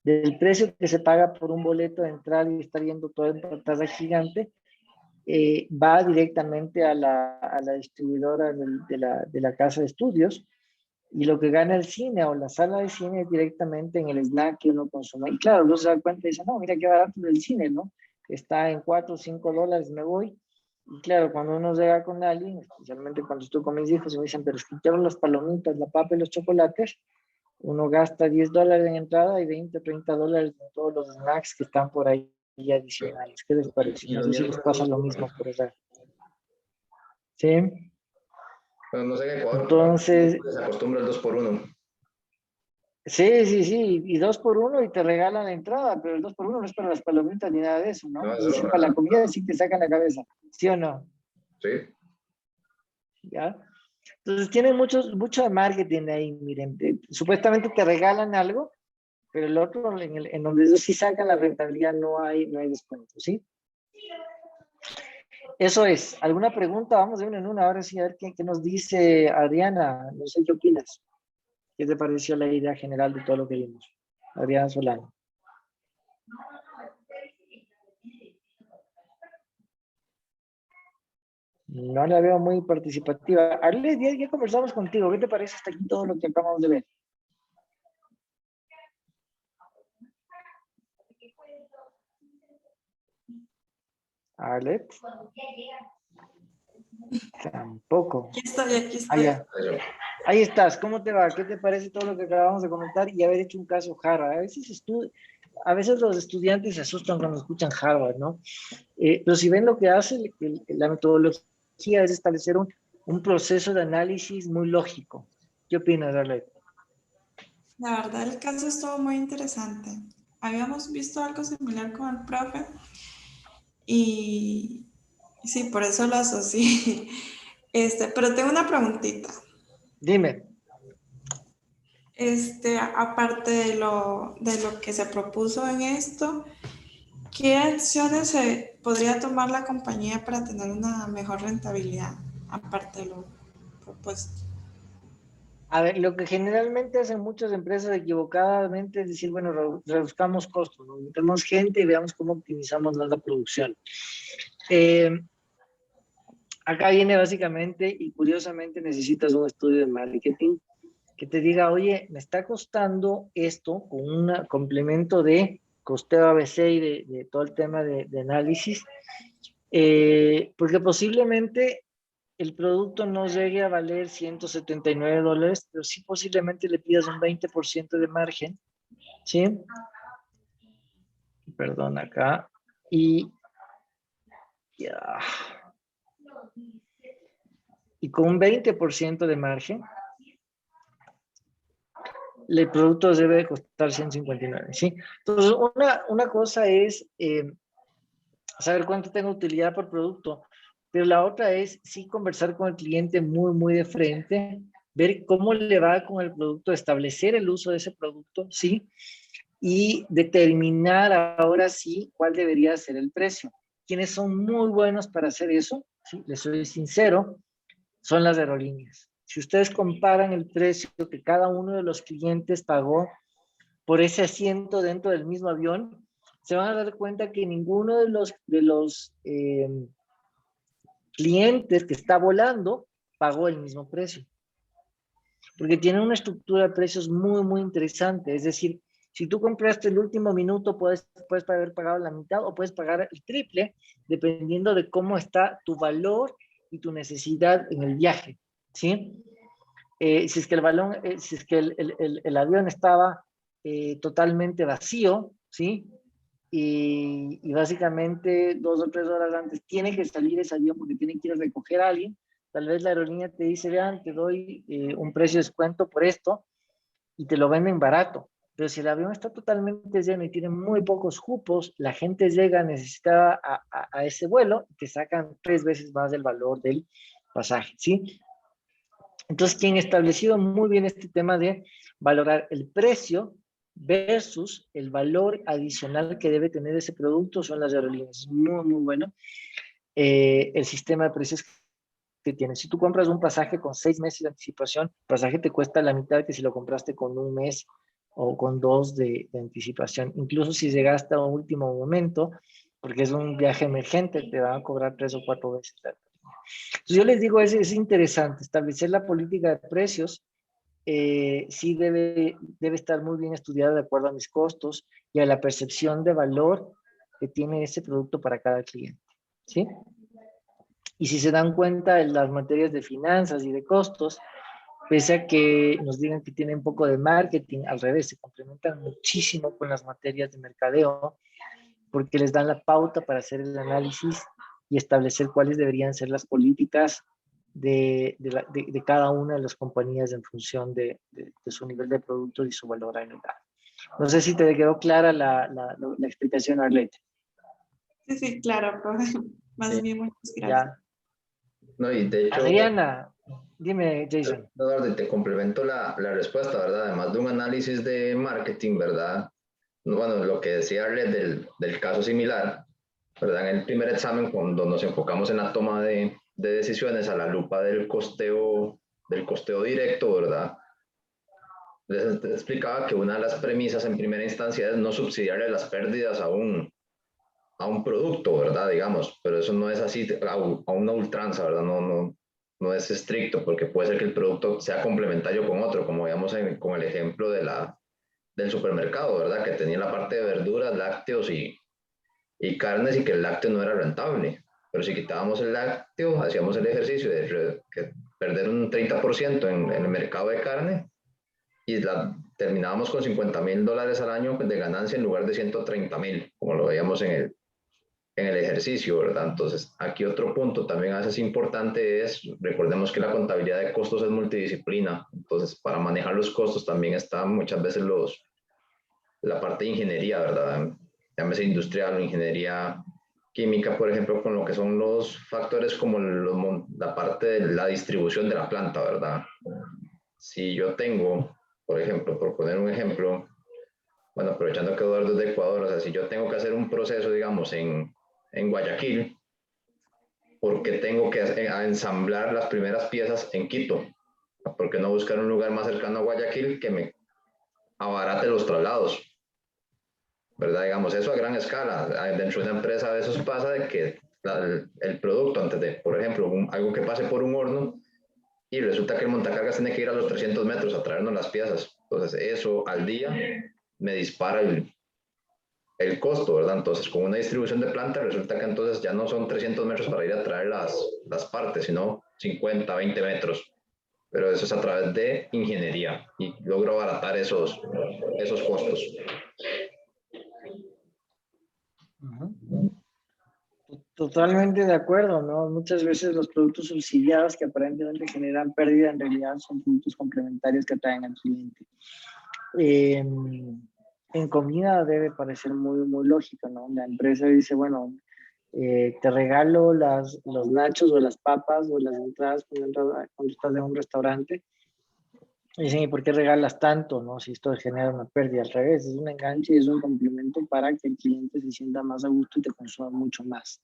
del precio que se paga por un boleto de entrar y estar viendo todo en pantalla gigante va directamente a la distribuidora de la casa de estudios, y lo que gana el cine o la sala de cine es directamente en el snack que uno consume. Y claro, uno se da cuenta y dice, no, mira qué barato el cine, ¿no? Está en $4 o $5, me voy. Y claro, cuando uno llega con alguien, especialmente cuando estoy con mis hijos, y me dicen, pero es que quiero las palomitas, la papa y los chocolates, Uno gasta $10 en entrada y 20, $30 en todos los snacks que están por ahí adicionales. ¿Qué les parece? Y No los sé si les pasa miércoles, lo mismo por allá. ¿Sí? bueno, no sé en Ecuador, Entonces, se acostumbra el 2x1. sí, y 2x1 y te regalan la entrada, pero el 2x1 no es para las palomitas ni nada de eso, ¿no? No, Es eso es decir, para para la comida sí te sacan la cabeza, ¿sí o no? sí. ¿Ya? Entonces tienen mucho marketing ahí, miren, supuestamente te regalan algo, pero el otro, en donde ellos sí sacan la rentabilidad, no hay descuento, ¿sí? Eso es. ¿Alguna pregunta? Vamos de una en una, ahora sí, a ver qué nos dice Adriana, no sé qué opinas. ¿Qué te pareció la idea general de todo lo que vimos? Adriana Solano. No la veo muy participativa. Arles, ya conversamos contigo. ¿Qué te parece hasta aquí todo lo que acabamos de ver? Arlet. Tampoco. Aquí estoy, aquí estoy. Allá. Ahí estás. ¿Cómo te va? ¿Qué te parece todo lo que acabamos de comentar y haber hecho un caso Harvard? A veces los estudiantes se asustan cuando escuchan Harvard, ¿no? Pero si ven lo que hace, la metodología es establecer un proceso de análisis muy lógico. ¿Qué opinas, Arlet? La verdad, el caso estuvo muy interesante. Habíamos visto algo similar con el profe y sí, por eso lo asocié. Pero tengo una preguntita. Dime. Aparte de lo que se propuso en esto, ¿qué acciones se podría tomar la compañía para tener una mejor rentabilidad, aparte de lo propuesto? A ver, lo que generalmente hacen muchas empresas equivocadamente es decir, bueno, reduzcamos costos, ¿no? Metemos gente y veamos cómo optimizamos la producción. Acá viene básicamente, y curiosamente necesitas un estudio de marketing que te diga, oye, me está costando esto con un complemento de costeo ABC y de todo el tema de análisis, porque posiblemente el producto no llegue a valer $179, pero sí posiblemente le pidas un 20% de margen, ¿sí? Perdón, acá. Y con un 20% de margen, el producto debe costar 159, ¿sí? Entonces, una cosa es saber cuánto tengo utilidad por producto, pero la otra es sí conversar con el cliente muy de frente, ver cómo le va con el producto, establecer el uso de ese producto, ¿sí? Y determinar ahora sí cuál debería ser el precio. Quienes son muy buenos para hacer eso, ¿sí? Les soy sincero, son las aerolíneas. Si ustedes comparan el precio que cada uno de los clientes pagó por ese asiento dentro del mismo avión, se van a dar cuenta que ninguno de los clientes que está volando pagó el mismo precio. Porque tienen una estructura de precios muy interesante. Es decir, si tú compraste el último minuto, puedes haber pagado la mitad o puedes pagar el triple, dependiendo de cómo está tu valor y tu necesidad en el viaje, ¿sí? Si es que el avión estaba totalmente vacío, ¿sí? Y básicamente 2 o 3 horas antes tiene que salir ese avión porque tiene que ir a recoger a alguien, tal vez la aerolínea te dice, vean, te doy un precio de descuento por esto y te lo venden barato. Pero si el avión está totalmente lleno y tiene muy pocos cupos, la gente llega necesitada a ese vuelo y te sacan 3 veces más del valor del pasaje, ¿sí? Entonces, quien ha establecido muy bien este tema de valorar el precio versus el valor adicional que debe tener ese producto son las aerolíneas. Muy bueno. El sistema de precios que tiene. Si tú compras un pasaje con 6 meses de anticipación, el pasaje te cuesta la mitad que si lo compraste con 1 mes o con 2 de anticipación. Incluso si llegaste a un último momento, porque es un viaje emergente, te van a cobrar 3 o 4 veces. Entonces yo les digo, es interesante establecer la política de precios. Sí debe estar muy bien estudiada de acuerdo a mis costos y a la percepción de valor que tiene ese producto para cada cliente, ¿sí? Y si se dan cuenta en las materias de finanzas y de costos, pese a que nos digan que tienen un poco de marketing, al revés, se complementan muchísimo con las materias de mercadeo, porque les dan la pauta para hacer el análisis y establecer cuáles deberían ser las políticas de cada una de las compañías en función de su nivel de producto y su valor agregado. No sé si te quedó clara la explicación, Arlette. Sí, sí, claro, profe. Más Sí. bien, muchas gracias. Ya. No, y de hecho, Adriana, dime, Jason. Eduardo, te complemento la respuesta, ¿verdad? Además de un análisis de marketing, ¿verdad? Bueno, lo que decía Arlette del caso similar, ¿verdad? En el primer examen, cuando nos enfocamos en la toma de decisiones a la lupa del costeo directo, ¿verdad? Les explicaba que una de las premisas en primera instancia es no subsidiarle las pérdidas a un producto, ¿verdad? Digamos, pero eso no es así a una ultranza, ¿verdad? No es estricto, porque puede ser que el producto sea complementario con otro, como veíamos con el ejemplo del supermercado, ¿verdad? Que tenía la parte de verduras, lácteos y carnes, y que el lácteo no era rentable. Pero si quitábamos el lácteo, hacíamos el ejercicio de perder un 30% en el mercado de carne, y terminábamos con $50,000 al año de ganancia en lugar de 130,000, como lo veíamos en el ejercicio, ¿verdad? Entonces, aquí otro punto también a veces importante es, recordemos que la contabilidad de costos es multidisciplina, entonces para manejar los costos también está muchas veces la parte de ingeniería, ¿verdad? Llámese industrial o ingeniería química, por ejemplo, con lo que son los factores como la parte de la distribución de la planta, ¿verdad? Si yo tengo, por ejemplo, por poner un ejemplo, bueno, aprovechando que Eduardo es de Ecuador, o sea, si yo tengo que hacer un proceso, digamos, en Guayaquil, ¿por qué tengo que ensamblar las primeras piezas en Quito? ¿Por qué no buscar un lugar más cercano a Guayaquil que me abarate los traslados? ¿Verdad? Digamos, eso a gran escala. Dentro de una empresa a veces pasa de que el producto, antes de, por ejemplo, algo que pase por un horno, y resulta que el montacargas tiene que ir a los 300 metros a traernos las piezas. Entonces, eso al día me dispara el costo, ¿verdad? Entonces, con una distribución de planta, resulta que entonces ya no son 300 metros para ir a traer las partes, sino 50, 20 metros. Pero eso es a través de ingeniería y logro abaratar esos costos. Totalmente de acuerdo, ¿no? Muchas veces los productos subsidiados que aparentemente generan pérdida en realidad son productos complementarios que atraen al cliente. En comida debe parecer muy, muy lógico, ¿no? La empresa dice, bueno, te regalo los nachos o las papas o las entradas cuando estás en un restaurante. Y dicen, ¿y por qué regalas tanto, no? Si esto genera una pérdida. Al revés, es un enganche y es un complemento para que el cliente se sienta más a gusto y te consuma mucho más.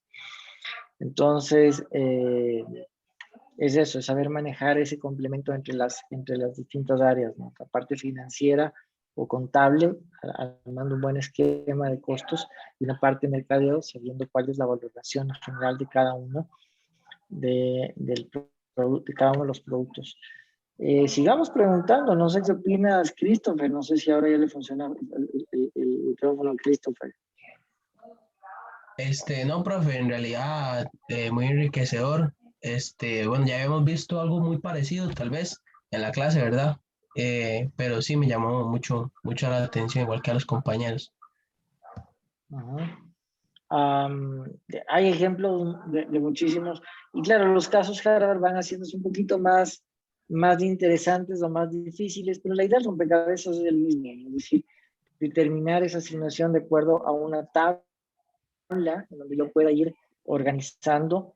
Entonces, es eso, es saber manejar ese complemento entre las distintas áreas, ¿no? La parte financiera o contable, armando un buen esquema de costos, y una parte de mercadeo, sabiendo cuál es la valoración general de cada uno de cada uno de los productos. Sigamos preguntando, no sé qué opinas, Christopher, no sé si ahora ya le funciona el micrófono a Christopher. No, profe, en realidad muy enriquecedor. Bueno, ya habíamos visto algo muy parecido, tal vez, en la clase, ¿verdad? Pero sí me llamó mucho la atención, igual que a los compañeros. Hay ejemplos de muchísimos, y claro, los casos Harvard van haciéndose un poquito más interesantes o más difíciles, pero la idea del rompecabezas es el mismo, ¿no? Es decir, determinar esa asignación de acuerdo a una tabla en donde yo pueda ir organizando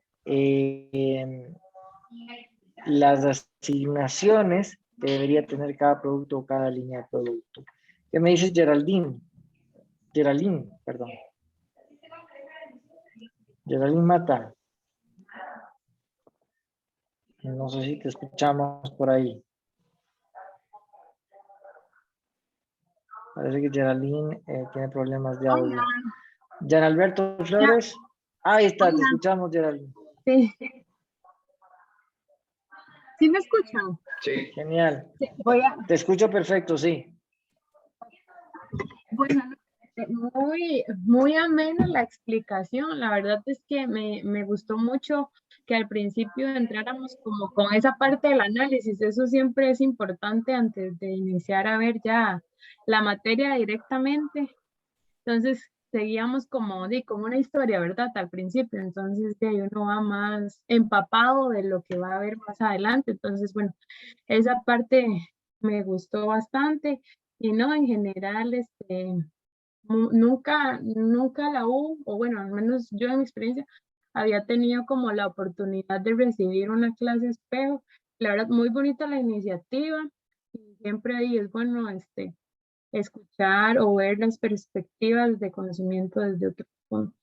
las asignaciones que debería tener cada producto o cada línea de producto. ¿Qué me dices, Geraldine, perdón. Geraldine Mata. No sé si te escuchamos por ahí. Parece que Geraldine tiene problemas de audio. Gian Alberto Flores. Ahí está, te escuchamos, Geraldine. Sí. ¿Sí me escuchan? Sí. Genial. Sí, Te escucho perfecto, sí. Bueno, Muy amena la explicación. La verdad es que me gustó mucho que al principio entráramos como con esa parte del análisis. Eso siempre es importante antes de iniciar a ver ya la materia directamente. Entonces seguíamos como una historia, ¿verdad? Al principio. Entonces de ahí uno va más empapado de lo que va a ver más adelante. Entonces, bueno, esa parte me gustó bastante. Y no, en general, nunca la U, o bueno, al menos yo en mi experiencia, había tenido como la oportunidad de recibir una clase espejo. La verdad, muy bonita la iniciativa y siempre ahí es bueno escuchar o ver las perspectivas de conocimiento desde otro punto.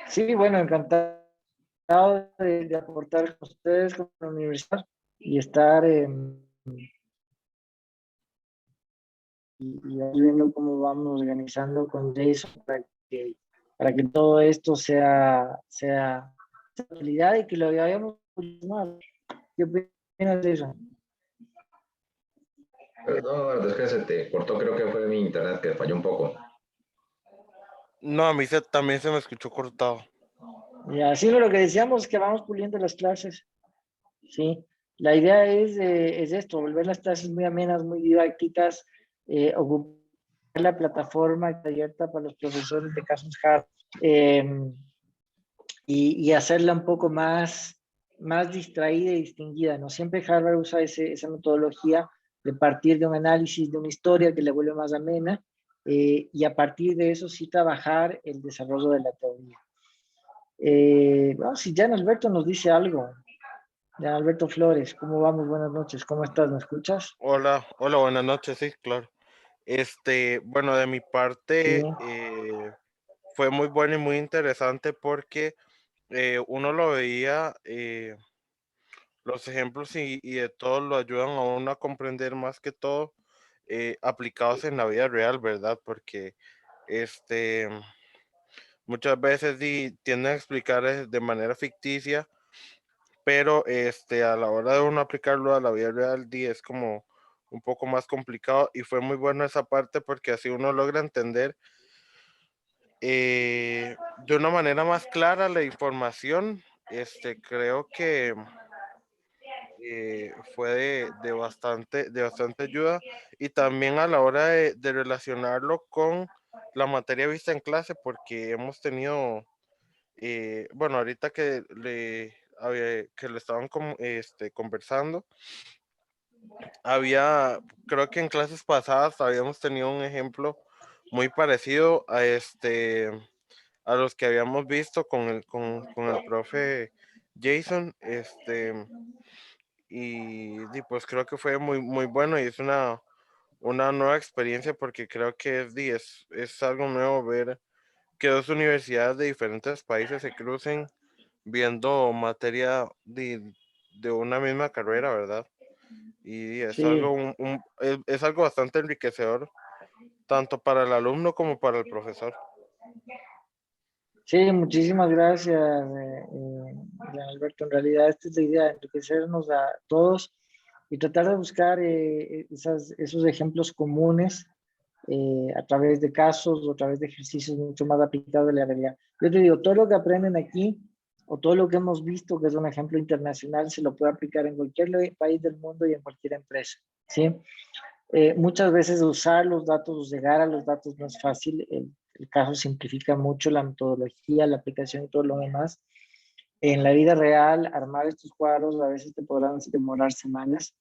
Sí, bueno, encantado de aportar con ustedes, con la universidad y estar y ahí viendo cómo vamos organizando con Jason para que todo esto sea realidad y que lo veamos más. ¿Qué opinas de eso? Perdón, es que se te cortó, creo que fue mi internet que falló un poco. No, a mí también se me escuchó cortado. Y así lo que decíamos es que vamos puliendo las clases. Sí, la idea es esto, volver las clases muy amenas, muy didácticas, ocupar la plataforma abierta para los profesores de casos hard y hacerla un poco más distraída y distinguida, ¿no? Siempre Harvard usa esa metodología de partir de un análisis, de una historia que le vuelve más amena y a partir de eso sí trabajar el desarrollo de la teoría. Bueno, si Jan Alberto nos dice algo. Ya, Alberto Flores, ¿cómo vamos? Buenas noches, ¿cómo estás? ¿Me escuchas? Hola, buenas noches, sí, claro. Bueno, de mi Sí. parte, fue muy bueno y muy interesante porque uno lo veía, los ejemplos y de todo lo ayudan a uno a comprender más que todo aplicados en la vida real, ¿verdad? Porque muchas veces tienden a explicar de manera ficticia, pero a la hora de uno aplicarlo a la vida real, es como un poco más complicado y fue muy bueno esa parte porque así uno logra entender de una manera más clara la información. Creo que fue de bastante ayuda y también a la hora de relacionarlo con la materia vista en clase porque hemos tenido, bueno, ahorita que le estaban conversando, creo que en clases pasadas habíamos tenido un ejemplo muy parecido a los que habíamos visto con el profe Jason, pues creo que fue muy, muy bueno y es una nueva experiencia porque creo que es algo nuevo ver que dos universidades de diferentes países se crucen viendo materia de una misma carrera, ¿verdad? Y es Sí, algo, es algo bastante enriquecedor, tanto para el alumno como para el profesor. sí, muchísimas gracias, Jan Alberto. En realidad, esta es la idea, enriquecernos a todos y tratar de buscar esos ejemplos comunes a través de casos o a través de ejercicios mucho más aplicados de la realidad. Yo te digo, todo lo que aprenden aquí o todo lo que hemos visto, que es un ejemplo internacional, se lo puede aplicar en cualquier país del mundo y en cualquier empresa, ¿sí? Muchas veces usar los datos, llegar a los datos no es fácil. El caso simplifica mucho la metodología, la aplicación y todo lo demás. En la vida real, armar estos cuadros a veces te podrán demorar semanas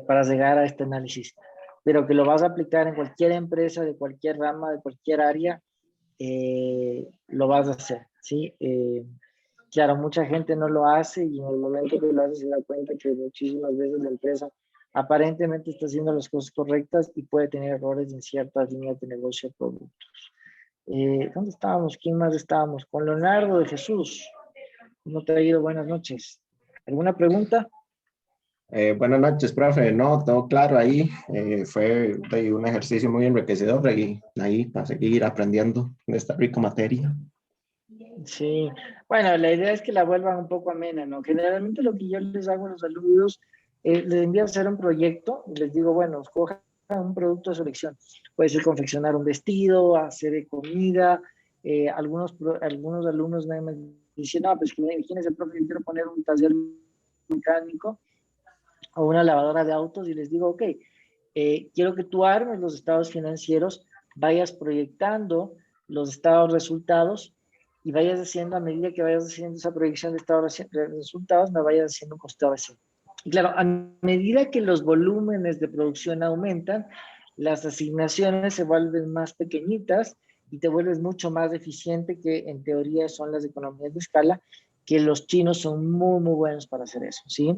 para llegar a este análisis, pero que lo vas a aplicar en cualquier empresa, de cualquier rama, de cualquier área, lo vas a hacer, ¿sí? Claro, mucha gente no lo hace y en el momento que lo hace se da cuenta que muchísimas veces la empresa aparentemente está haciendo las cosas correctas y puede tener errores en ciertas líneas de negocio o productos. ¿Dónde estábamos? ¿Quién más estábamos? Con Leonardo de Jesús. ¿Cómo te ha ido? Buenas noches. ¿Alguna pregunta? Buenas noches, profe. No, todo claro ahí. Fue un ejercicio muy enriquecedor y ahí para seguir aprendiendo de esta rica materia. Sí, bueno, la idea es que la vuelvan un poco amena, ¿no? Generalmente lo que yo les hago a los alumnos les envío a hacer un proyecto y les digo, bueno, escojan un producto de su elección. Puede ser confeccionar un vestido, hacer comida. Algunos alumnos me dicen, no, pues imagínense, profe, yo quiero poner un taller mecánico o una lavadora de autos, y les digo, ok, quiero que tú armes los estados financieros, vayas proyectando los estados resultados y vayas haciendo, a medida que vayas haciendo esa proyección de estados resultados, me vayas haciendo un costado así. Y claro, a medida que los volúmenes de producción aumentan, las asignaciones se vuelven más pequeñitas y te vuelves mucho más eficiente, que en teoría son las economías de escala, que los chinos son muy, muy buenos para hacer eso, ¿sí?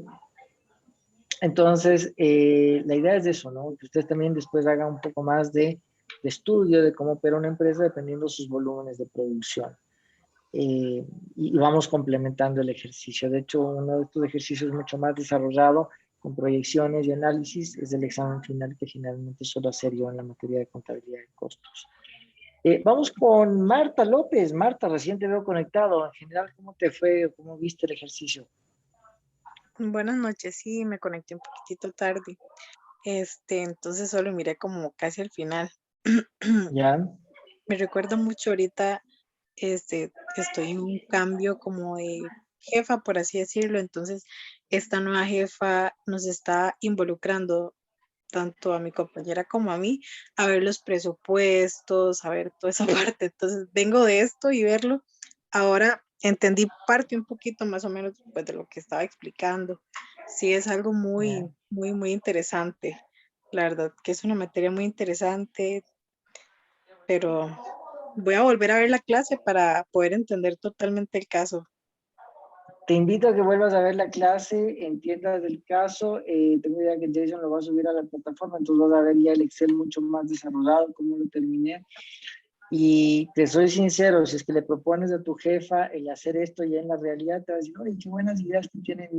Entonces, la idea es eso, ¿no? Que usted también después haga un poco más de estudio de cómo opera una empresa dependiendo de sus volúmenes de producción. Y vamos complementando el ejercicio. De hecho, uno de estos ejercicios mucho más desarrollado, con proyecciones y análisis, es el examen final, que generalmente suelo hacer yo en la materia de contabilidad de costos. Vamos con Marta López. Marta, recién te veo conectado. En general, ¿cómo te fue o cómo viste el ejercicio? Buenas noches, sí, me conecté un poquitito tarde. Entonces solo miré como casi al final. ¿Ya? Me recuerdo mucho ahorita, estoy en un cambio como de jefa, por así decirlo. Entonces, esta nueva jefa nos está involucrando tanto a mi compañera como a mí a ver los presupuestos, a ver toda esa parte. Entonces, vengo de esto y verlo. Ahora entendí parte un poquito más o menos pues, de lo que estaba explicando. Sí, es algo muy, muy, muy interesante. La verdad que es una materia muy interesante, pero voy a volver a ver la clase para poder entender totalmente el caso. Te invito a que vuelvas a ver la clase, entiendas del caso. Tengo idea que Jason lo va a subir a la plataforma, entonces vas a ver ya el Excel mucho más desarrollado, cómo lo terminé. Y te soy sincero, si es que le propones a tu jefa el hacer esto ya en la realidad, te va a decir, oye, qué buenas ideas que tiene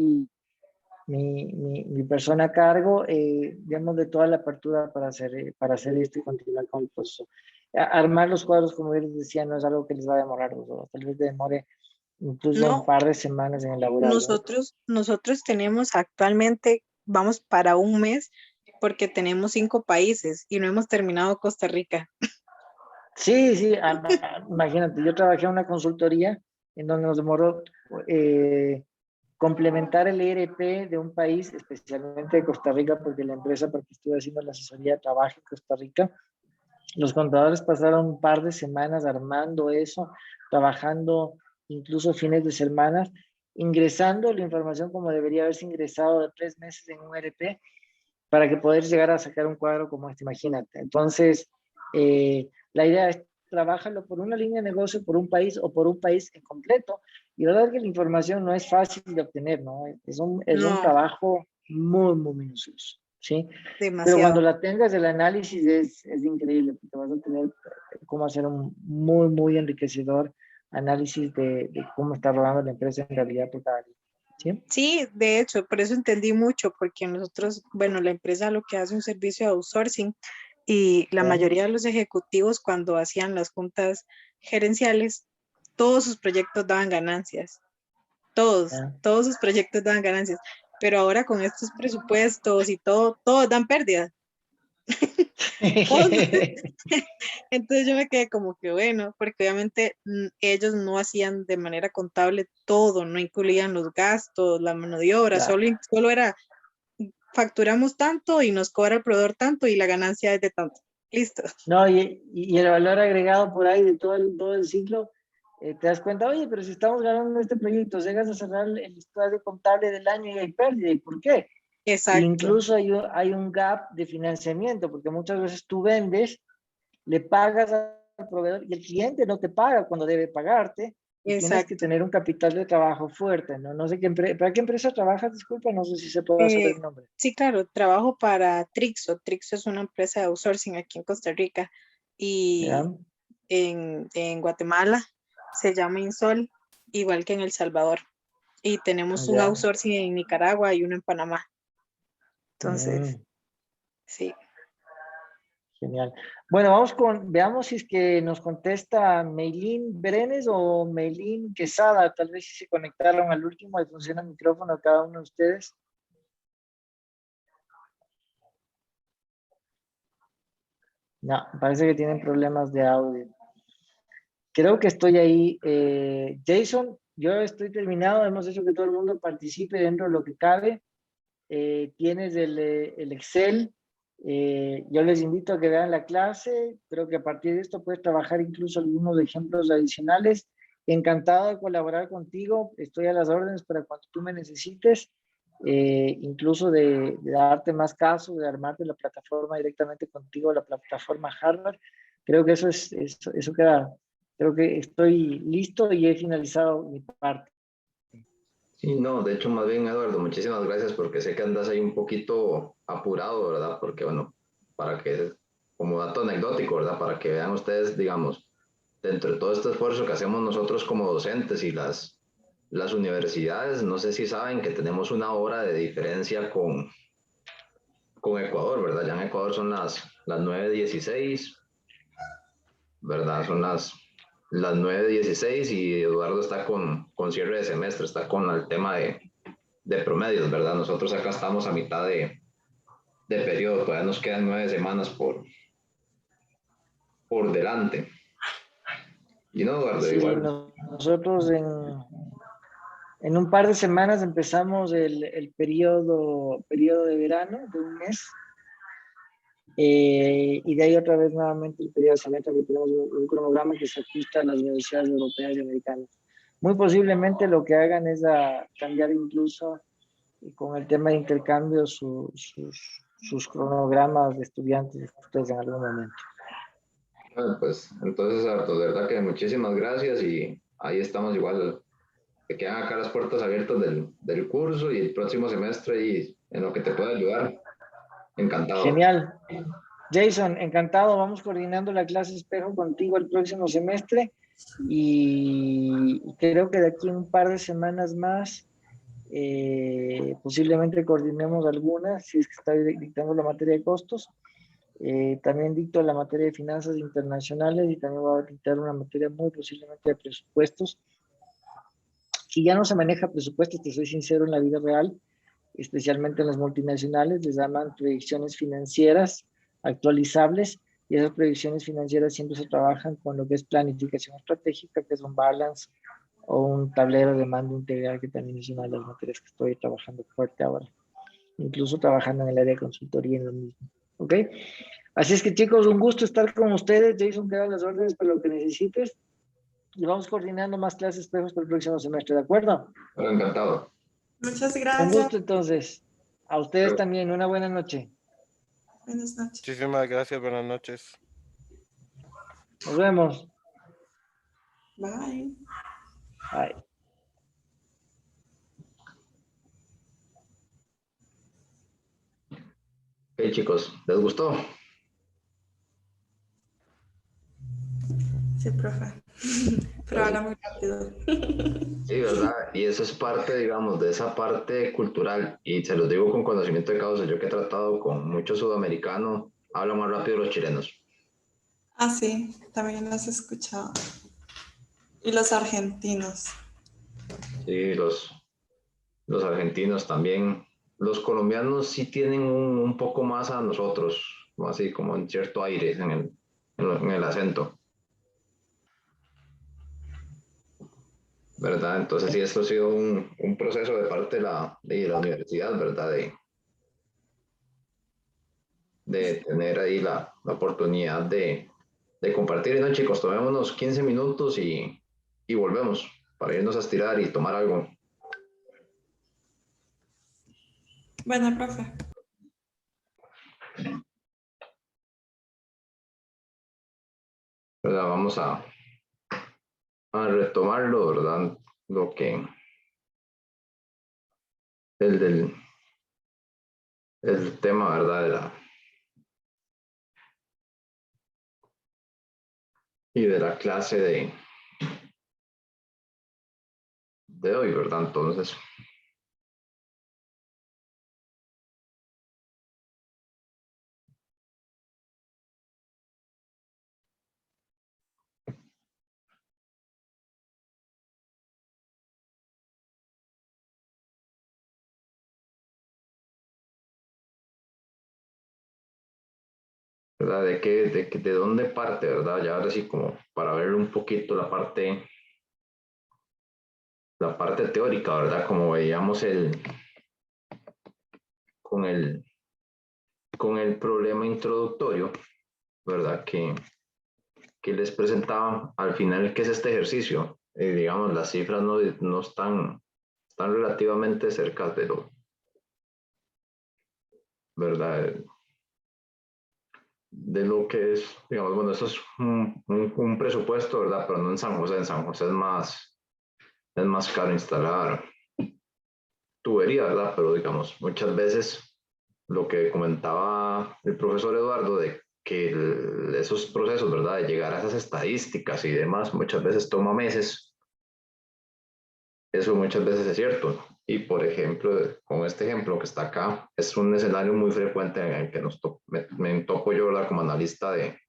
mi persona a cargo. Digamos, de toda la apertura para hacer esto y continuar con el proceso. Armar los cuadros, como yo les decía, no es algo que les va a demorar 2 horas, tal vez te demore incluso un No, par de semanas en elaborarlo. nosotros tenemos actualmente, vamos para un mes, porque tenemos 5 países y no hemos terminado Costa Rica. Sí, sí, imagínate, yo trabajé en una consultoría en donde nos demoró complementar el ERP de un país, especialmente de Costa Rica, porque la empresa para que estuve haciendo la asesoría trabaja en Costa Rica. Los contadores pasaron un par de semanas armando eso, trabajando incluso fines de semana, ingresando la información como debería haberse ingresado de 3 meses en un ERP, para que poder llegar a sacar un cuadro como este, imagínate. Entonces, la idea es trabajarlo por una línea de negocio, por un país o por un país en completo. Y la verdad es que la información no es fácil de obtener, ¿no? Es un No, trabajo muy, muy minucioso, ¿sí? Pero cuando demasiado. la tengas, el análisis es increíble, porque vas a tener cómo hacer un muy, muy enriquecedor análisis de cómo está rodando la empresa en realidad por cada día, ¿sí? Sí, de hecho, por eso entendí mucho, porque nosotros, bueno, la empresa lo que hace un servicio de outsourcing y la ¿Ya? mayoría de los ejecutivos cuando hacían las juntas gerenciales, todos sus proyectos daban ganancias, ¿Ya? todos sus proyectos daban ganancias, pero ahora con estos presupuestos y todo, todos dan pérdidas. Todos. Entonces yo me quedé como que bueno, porque obviamente ellos no hacían de manera contable todo, no incluían los gastos, la mano de obra, Claro. solo era facturamos tanto y nos cobra el proveedor tanto y la ganancia es de tanto. Listo. No, y el valor agregado por ahí de todo el ciclo, te das cuenta, oye, pero si estamos ganando este proyecto, llegas a cerrar el estado contable del año y hay pérdida, ¿y por qué? Exacto, Incluso hay un gap de financiamiento, porque muchas veces tú vendes, le pagas al proveedor y el cliente no te paga cuando debe pagarte, y tienes que exacto. tener un capital de trabajo fuerte, ¿no? No sé ¿para qué empresa trabajas? Disculpa, no sé si se puede saber Eh, el nombre. sí, claro, trabajo para Trixo. Trixo es una empresa de outsourcing aquí en Costa Rica ¿Ya? y en Guatemala se llama Insol, igual que en El Salvador. Y tenemos un ¿Ya? outsourcing en Nicaragua y uno en Panamá. Entonces, Mm. sí. Genial. Bueno, veamos si es que nos contesta Meilín Brenes o Meilín Quesada. Tal vez si se conectaron al último y funciona el micrófono a cada uno de ustedes. No, parece que tienen problemas de audio. Creo que estoy ahí. Jason, yo estoy terminado. Hemos hecho que todo el mundo participe dentro de lo que cabe. Tienes el Excel. Yo les invito a que vean la clase. Creo que a partir de esto puedes trabajar incluso algunos ejemplos adicionales. Encantado de colaborar contigo. Estoy a las órdenes para cuando tú me necesites. Incluso de darte más caso, de armarte la plataforma directamente contigo, la plataforma Harvard. Creo que eso queda. Creo que estoy listo y he finalizado mi parte. Sí, no, de hecho, más bien, Eduardo, muchísimas gracias porque sé que andas ahí un poquito apurado, ¿verdad? Porque, bueno, para que, como dato anecdótico, ¿verdad? Para que vean ustedes, digamos, dentro de todo este esfuerzo que hacemos nosotros como docentes y las universidades, no sé si saben que tenemos una hora de diferencia con Ecuador, ¿verdad? Ya en Ecuador son las 9:16, ¿verdad? Son las 9:16 y Eduardo está con cierre de semestre, está con el tema de promedios, ¿verdad? Nosotros acá estamos a mitad de periodo, todavía nos quedan 9 semanas por delante. Y no, Eduardo, Sí, igual. nosotros en un par de semanas empezamos el periodo de verano de un mes. Y de ahí otra vez nuevamente el periodo de semestre, que tenemos un cronograma que se ajusta a las universidades europeas y americanas. Muy posiblemente lo que hagan es cambiar incluso con el tema de intercambio sus cronogramas de estudiantes ustedes en algún momento. Bueno, pues entonces, Eduardo, de verdad que muchísimas gracias y ahí estamos igual. Que quedan acá las puertas abiertas del curso y el próximo semestre y en lo que te pueda ayudar. Encantado. Genial. Jason, encantado. Vamos coordinando la clase espejo contigo el próximo semestre y creo que de aquí a un par de semanas más posiblemente coordinemos algunas, si es que está dictando la materia de costos. También dicto la materia de finanzas internacionales y también voy a dictar una materia muy posiblemente de presupuestos. Si ya no se maneja presupuestos, te soy sincero, en la vida real, especialmente en las multinacionales, les llaman predicciones financieras actualizables y esas predicciones financieras siempre se trabajan con lo que es planificación estratégica, que es un balance o un tablero de mando integral, que también es una de las materias que estoy trabajando fuerte ahora, incluso trabajando en el área de consultoría en lo mismo. ¿Ok? Así es que chicos, un gusto estar con ustedes. Jason, quedan las órdenes para lo que necesites y vamos coordinando más clases espejos para el próximo semestre, ¿de acuerdo? Bueno, encantado. Muchas Un gracias. gusto entonces. A ustedes también, una buena noche. Buenas noches. Muchísimas gracias, buenas noches. Nos vemos. Bye. Bye. Ok, chicos, ¿les gustó? Sí, profe. Pero ahora muy rápido. Sí, ¿verdad? Y eso es parte, digamos, de esa parte cultural. Y se los digo con conocimiento de causa. Yo que he tratado con muchos sudamericanos, hablan más rápido los chilenos. Ah, sí, también los he escuchado. Y los argentinos. Sí, los argentinos también. Los colombianos sí tienen un poco más a nosotros, así como en cierto aire en el acento. ¿Verdad? Entonces sí, esto ha sido un proceso de parte de la universidad, ¿verdad? De tener ahí la oportunidad de compartir. No, chicos, tomémonos 15 minutos y volvemos para irnos a estirar y tomar algo. Bueno, profe. ¿Verdad? Vamos a retomarlo, ¿verdad? Lo que el tema, ¿verdad? Y de la clase de hoy, ¿verdad? Entonces, ¿verdad? ¿De dónde parte, verdad? Ya ahora sí, como para ver un poquito la parte teórica, ¿verdad? Como veíamos con el problema introductorio, ¿verdad? Que les presentaba al final, ¿qué es este ejercicio? Digamos, las cifras no están relativamente cerca de lo, ¿verdad? De lo que es, digamos, bueno, eso es un presupuesto, ¿verdad? Pero no en San José. En San José es más caro instalar tubería, ¿verdad? Pero digamos, muchas veces lo que comentaba el profesor Eduardo de que esos procesos, ¿verdad? De llegar a esas estadísticas y demás, muchas veces toma meses. Eso muchas veces es cierto. Y por ejemplo, con este ejemplo que está acá, es un escenario muy frecuente en el que me topo yo, ¿verdad? Como analista de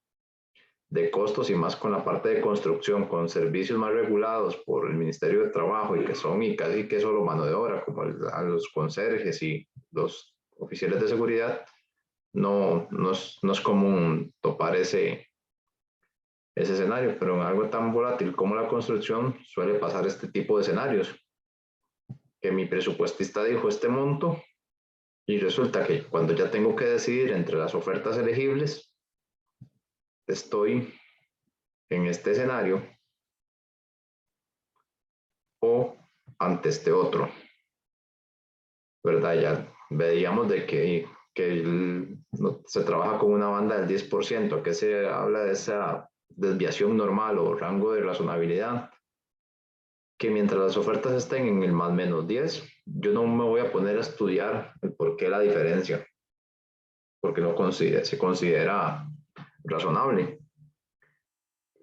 costos y más con la parte de construcción, con servicios más regulados por el Ministerio de Trabajo y que son y casi que solo mano de obra, como a los conserjes y los oficiales de seguridad, no es común topar ese escenario, pero en algo tan volátil como la construcción suele pasar este tipo de escenarios, que mi presupuestista dijo este monto y resulta que cuando ya tengo que decidir entre las ofertas elegibles, estoy en este escenario o ante este otro, ¿verdad? Ya veíamos de que se trabaja con una banda del 10%, que se habla de esa desviación normal o rango de razonabilidad, que mientras las ofertas estén en el más menos 10, yo no me voy a poner a estudiar el por qué la diferencia, porque no se considera razonable.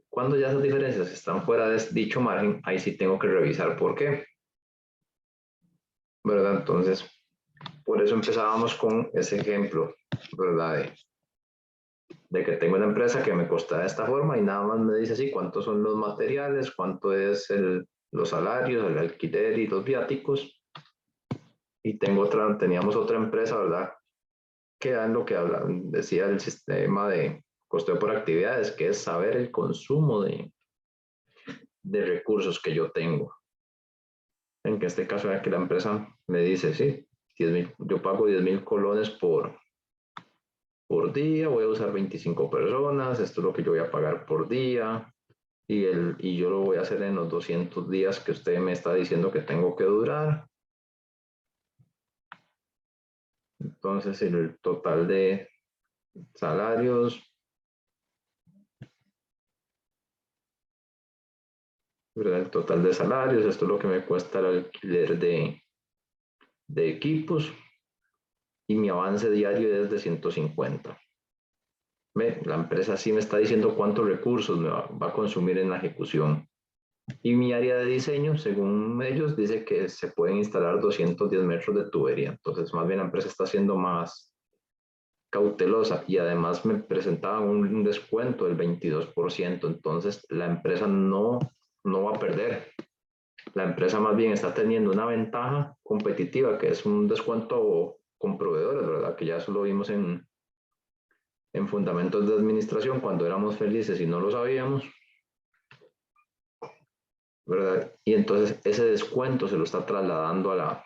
Cuando ya esas diferencias están fuera de dicho margen, ahí sí tengo que revisar por qué, ¿verdad? Entonces, por eso empezábamos con ese ejemplo, ¿verdad? De que tengo una empresa que me cuesta de esta forma y nada más me dice así cuántos son los materiales, cuánto es los salarios, el alquiler y los viáticos. Y teníamos otra empresa, ¿verdad? Que da en lo que decía el sistema de costeo por actividades, que es saber el consumo de recursos que yo tengo. En este caso es que la empresa me dice, sí, yo pago 10,000 colones por día, voy a usar 25 personas, esto es lo que yo voy a pagar por día y yo lo voy a hacer en los 200 días que usted me está diciendo que tengo que durar. Entonces el total de salarios, ¿verdad? El total de salarios, esto es lo que me cuesta el alquiler de equipos y mi avance diario es de 150. La empresa sí me está diciendo cuántos recursos me va a consumir en la ejecución. Y mi área de diseño, según ellos, dice que se pueden instalar 210 metros de tubería. Entonces, más bien la empresa está siendo más cautelosa y además me presentaban un descuento del 22%. Entonces, la empresa no va a perder. La empresa más bien está teniendo una ventaja competitiva, que es un descuento con proveedores, ¿verdad? Que ya eso lo vimos en fundamentos de administración cuando éramos felices y no lo sabíamos, ¿verdad? Y entonces ese descuento se lo está trasladando a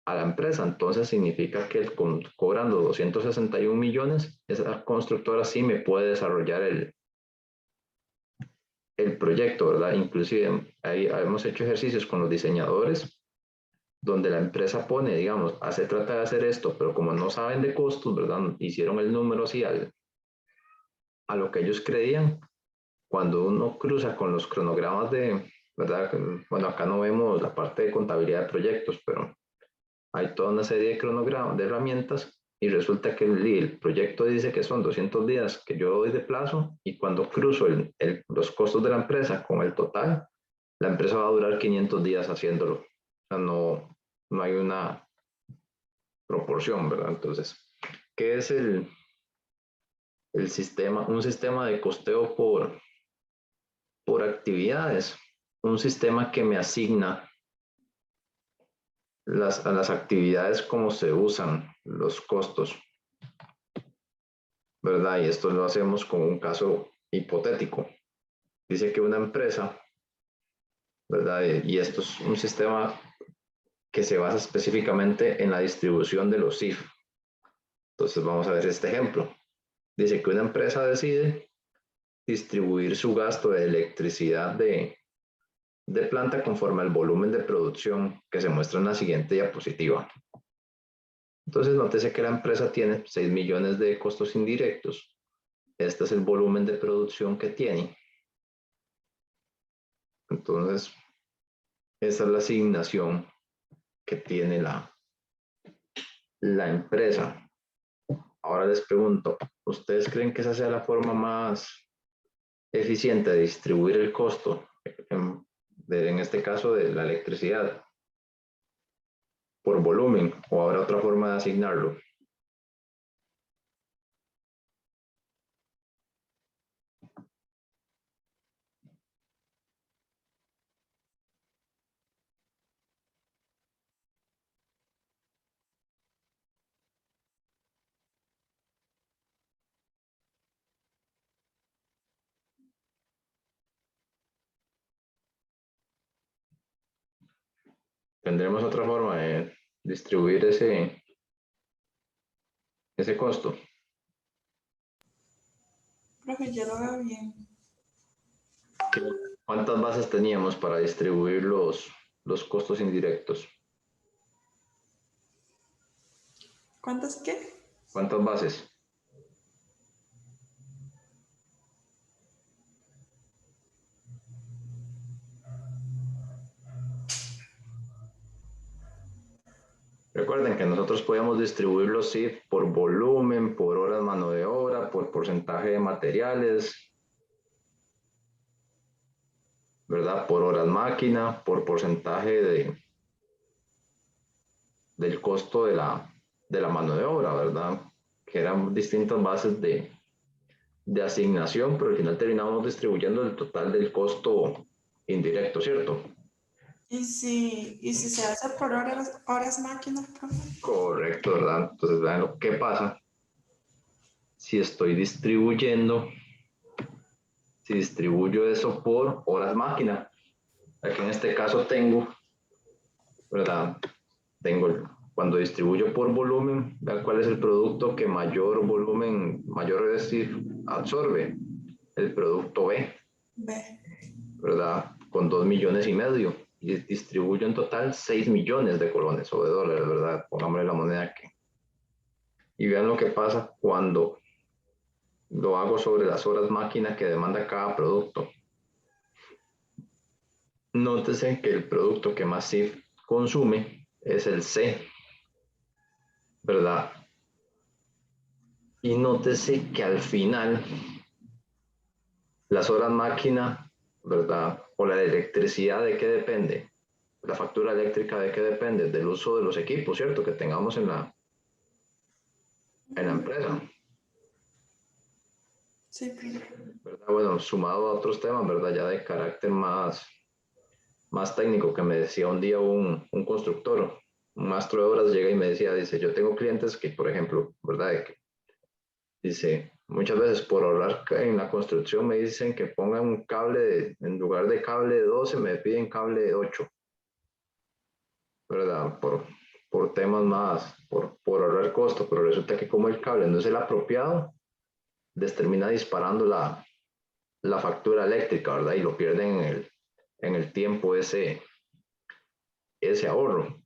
la empresa. Entonces significa que cobrando 261 millones, esa constructora sí me puede desarrollar el proyecto, ¿verdad? Inclusive ahí hemos hecho ejercicios con los diseñadores donde la empresa pone, digamos, se trata de hacer esto, pero como no saben de costos, ¿verdad? Hicieron el número así a lo que ellos creían. Cuando uno cruza con los cronogramas ¿verdad? Bueno, acá no vemos la parte de contabilidad de proyectos, pero hay toda una serie de cronogramas, de herramientas, y resulta que el proyecto dice que son 200 días que yo doy de plazo, y cuando cruzo los costos de la empresa con el total, la empresa va a durar 500 días haciéndolo. O sea, no hay una proporción, ¿verdad? Entonces, ¿qué es el sistema? Un sistema de costeo por actividades, un sistema que me asigna a las actividades como se usan los costos, ¿verdad? Y esto lo hacemos con un caso hipotético. Dice que una empresa, ¿verdad? Y esto es un sistema que se basa específicamente en la distribución de los CIF. Entonces vamos a ver este ejemplo. Dice que una empresa decide distribuir su gasto de electricidad de planta conforme al volumen de producción que se muestra en la siguiente diapositiva. Entonces, nótese que la empresa tiene 6 millones de costos indirectos. Este es el volumen de producción que tiene. Entonces, esa es la asignación que tiene la empresa. Ahora les pregunto, ¿ustedes creen que esa sea la forma más eficiente de distribuir el costo, en este caso de la electricidad, por volumen, o habrá otra forma de asignarlo? Tendremos otra forma de distribuir ese costo. Profe, yo lo veo bien. ¿Cuántas bases teníamos para distribuir los costos indirectos? ¿Cuántas qué? ¿Cuántas bases? Recuerden que nosotros podíamos distribuir los CIF por volumen, por horas mano de obra, por porcentaje de materiales, ¿verdad? Por horas máquina, por porcentaje del costo de la mano de obra, ¿verdad? Que eran distintas bases de asignación, pero al final terminamos distribuyendo el total del costo indirecto, ¿cierto? ¿Y si se hace por horas máquinas, profe? Correcto, ¿verdad? Entonces, vean lo que pasa. Si distribuyo eso por horas máquina. Aquí en este caso tengo, ¿verdad? Cuando distribuyo por volumen, vean cuál es el producto que mayor volumen, mayor absorbe. El producto B, ¿verdad? Con 2,5 millones. Y distribuyo en total 6 millones de colones o de dólares, ¿verdad? Pongámosle la moneda aquí. Y vean lo que pasa cuando lo hago sobre las horas máquina que demanda cada producto. Nótese que el producto que más CIF consume es el C, ¿verdad? Y nótese que al final las horas máquina, ¿verdad? O la electricidad, ¿de qué depende? La factura eléctrica, ¿de qué depende? Del uso de los equipos, ¿cierto? Que tengamos en la empresa. Sí, ¿verdad? Bueno, sumado a otros temas, ¿verdad? Ya de carácter más técnico, que me decía un día un constructor, un maestro de obras llega y me decía, dice, yo tengo clientes que, por ejemplo, ¿verdad? Dice, muchas veces por ahorrar en la construcción me dicen que pongan un cable, en lugar de cable de 12, me piden cable de 8, ¿verdad? Por temas más, por ahorrar costo, pero resulta que como el cable no es el apropiado, les termina disparando la factura eléctrica, ¿verdad? Y lo pierden en el tiempo ese ahorro.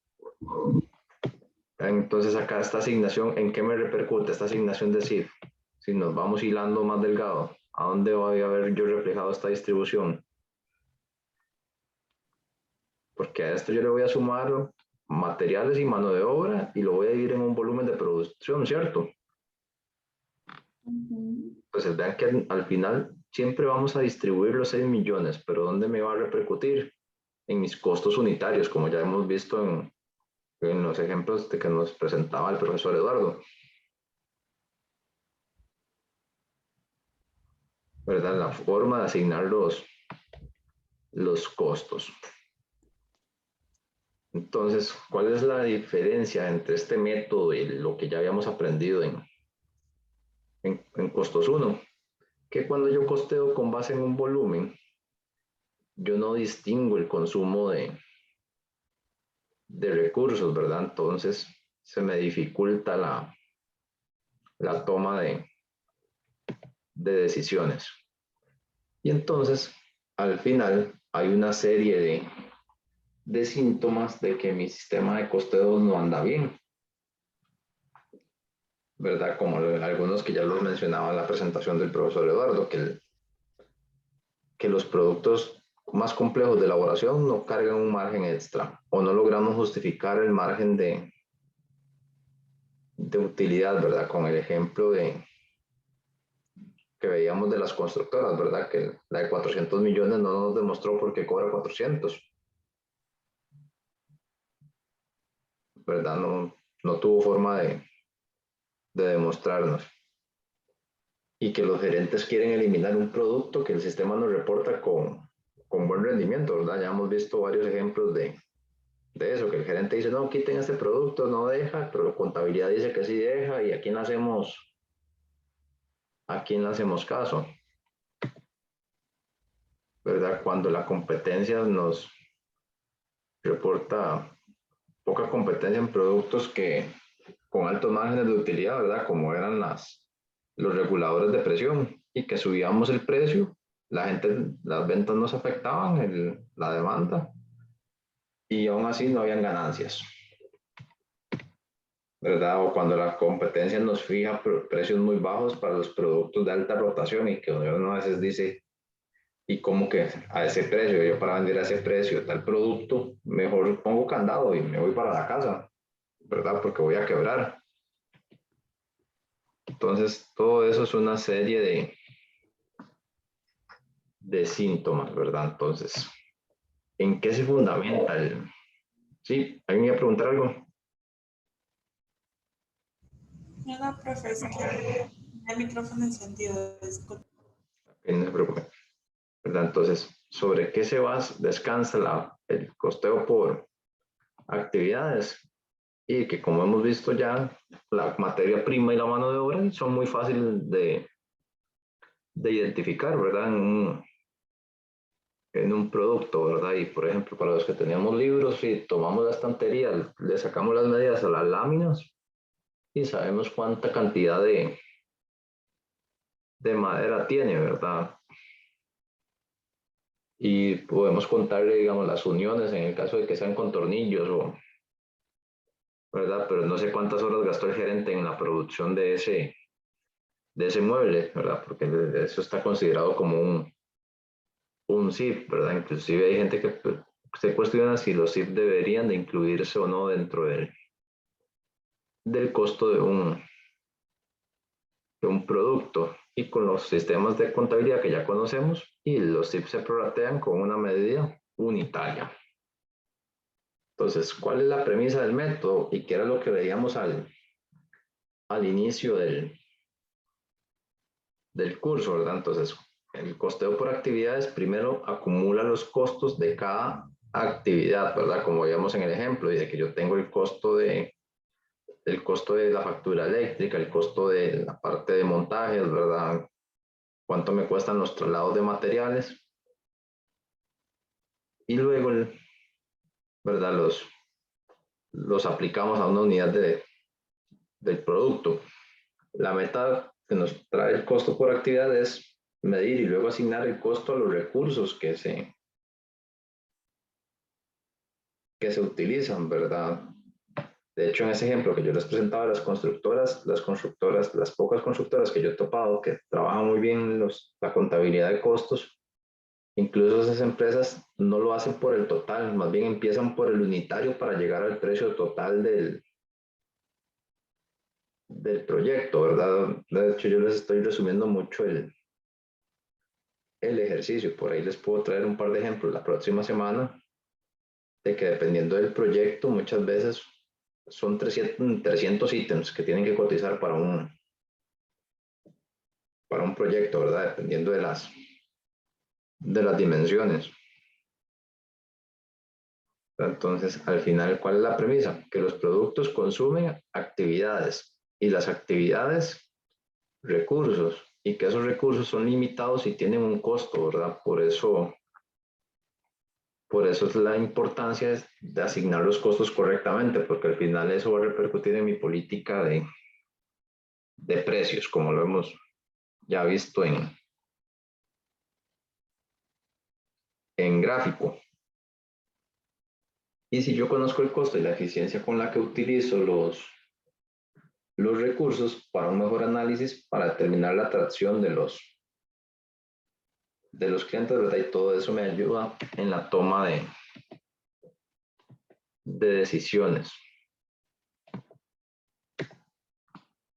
Entonces acá esta asignación, ¿en qué me repercute esta asignación de CIF? Si nos vamos hilando más delgado, ¿a dónde voy a ver yo reflejado esta distribución? Porque a esto yo le voy a sumar materiales y mano de obra y lo voy a dividir en un volumen de producción, ¿cierto? Pues vean que al final siempre vamos a distribuir los 6 millones, pero ¿dónde me va a repercutir? En mis costos unitarios, como ya hemos visto en los ejemplos que nos presentaba el profesor Eduardo. ¿Verdad? La forma de asignar los costos. Entonces, ¿cuál es la diferencia entre este método y lo que ya habíamos aprendido en costos 1, que cuando yo costeo con base en un volumen, yo no distingo el consumo de recursos, ¿verdad? Entonces se me dificulta la toma de decisiones. Y entonces, al final, hay una serie de síntomas de que mi sistema de costeo no anda bien, ¿verdad? Como algunos que ya los mencionaba en la presentación del profesor Eduardo, que los productos más complejos de elaboración no cargan un margen extra o no logramos justificar el margen de utilidad, ¿verdad? Con el ejemplo que veíamos de las constructoras, ¿verdad? Que la de 400 millones no nos demostró por qué cobra 400, ¿verdad? No tuvo forma de demostrarnos. Y que los gerentes quieren eliminar un producto que el sistema nos reporta con buen rendimiento, ¿verdad? Ya hemos visto varios ejemplos de eso, que el gerente dice, no, quiten este producto, no deja, pero contabilidad dice que sí deja, y ¿a quién le hacemos caso? ¿Verdad? Cuando la competencia nos reporta poca competencia en productos que con altos márgenes de utilidad, ¿verdad? Como eran los reguladores de presión, y que subíamos el precio, las ventas no se afectaban, la demanda, y aún así no habían ganancias, ¿verdad? O cuando la competencia nos fija precios muy bajos para los productos de alta rotación, y que uno a veces dice, ¿y cómo que a ese precio? Yo para vender a ese precio tal producto, mejor pongo candado y me voy para la casa, ¿verdad? Porque voy a quebrar. Entonces, todo eso es una serie de síntomas, ¿verdad? Entonces, ¿en qué se fundamenta Sí, ¿alguien iba a preguntar algo? No, profe, es que el micrófono encendido, disculpe. No se preocupe, ¿verdad? Entonces, ¿sobre qué descansa el costeo por actividades? Y que, como hemos visto ya, la materia prima y la mano de obra son muy fáciles de identificar, ¿verdad? En un producto, ¿verdad? Y, por ejemplo, para los que teníamos libros, si tomamos la estantería, le sacamos las medidas a las láminas y sabemos cuánta cantidad de madera tiene, ¿verdad? Y podemos contarle, digamos, las uniones en el caso de que sean con tornillos, ¿verdad? Pero no sé cuántas horas gastó el gerente en la producción de ese mueble, ¿verdad? Porque eso está considerado como un SIF, ¿verdad? Inclusive hay gente que se cuestiona si los SIF deberían de incluirse o no dentro del costo de un producto, y con los sistemas de contabilidad que ya conocemos, y los SIF se prorratean con una medida unitaria. Entonces, ¿cuál es la premisa del método? Y qué era lo que veíamos al inicio del curso, ¿verdad? Entonces, el costeo por actividades primero acumula los costos de cada actividad, ¿verdad? Como veíamos en el ejemplo, y de que yo tengo el costo de la factura eléctrica, el costo de la parte de montajes, ¿verdad? Cuánto me cuestan los traslados de materiales, y luego, ¿verdad? Los aplicamos a una unidad del producto. La meta que nos trae el costo por actividad es medir y luego asignar el costo a los recursos que se utilizan, ¿verdad? De hecho, en ese ejemplo que yo les presentaba, las pocas constructoras que yo he topado que trabajan muy bien la contabilidad de costos, incluso esas empresas no lo hacen por el total, más bien empiezan por el unitario para llegar al precio total del proyecto, ¿verdad? De hecho, yo les estoy resumiendo mucho el ejercicio. Por ahí les puedo traer un par de ejemplos la próxima semana, de que dependiendo del proyecto, muchas veces son 300 ítems que tienen que cotizar para un proyecto, ¿verdad? Dependiendo de las dimensiones. Entonces, al final, ¿cuál es la premisa? Que los productos consumen actividades, y las actividades recursos y que esos recursos son limitados y tienen un costo, ¿verdad? Por eso es la importancia de asignar los costos correctamente, porque al final eso va a repercutir en mi política de precios, como lo hemos ya visto en gráfico. Y si yo conozco el costo y la eficiencia con la que utilizo los recursos para un mejor análisis, para determinar la atracción de los clientes, ¿verdad? Y todo eso me ayuda en la toma de decisiones,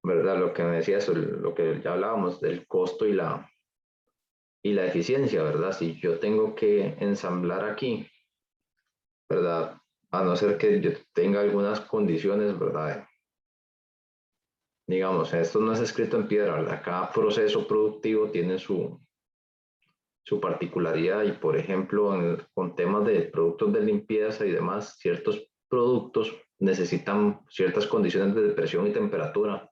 ¿verdad? Lo que me decía eso, lo que ya hablábamos del costo y la eficiencia, ¿verdad? Si yo tengo que ensamblar aquí, ¿verdad? A no ser que yo tenga algunas condiciones, ¿verdad? Digamos, esto no es escrito en piedra, ¿verdad? Cada proceso productivo tiene su particularidad y, por ejemplo, con temas de productos de limpieza y demás, ciertos productos necesitan ciertas condiciones de presión y temperatura.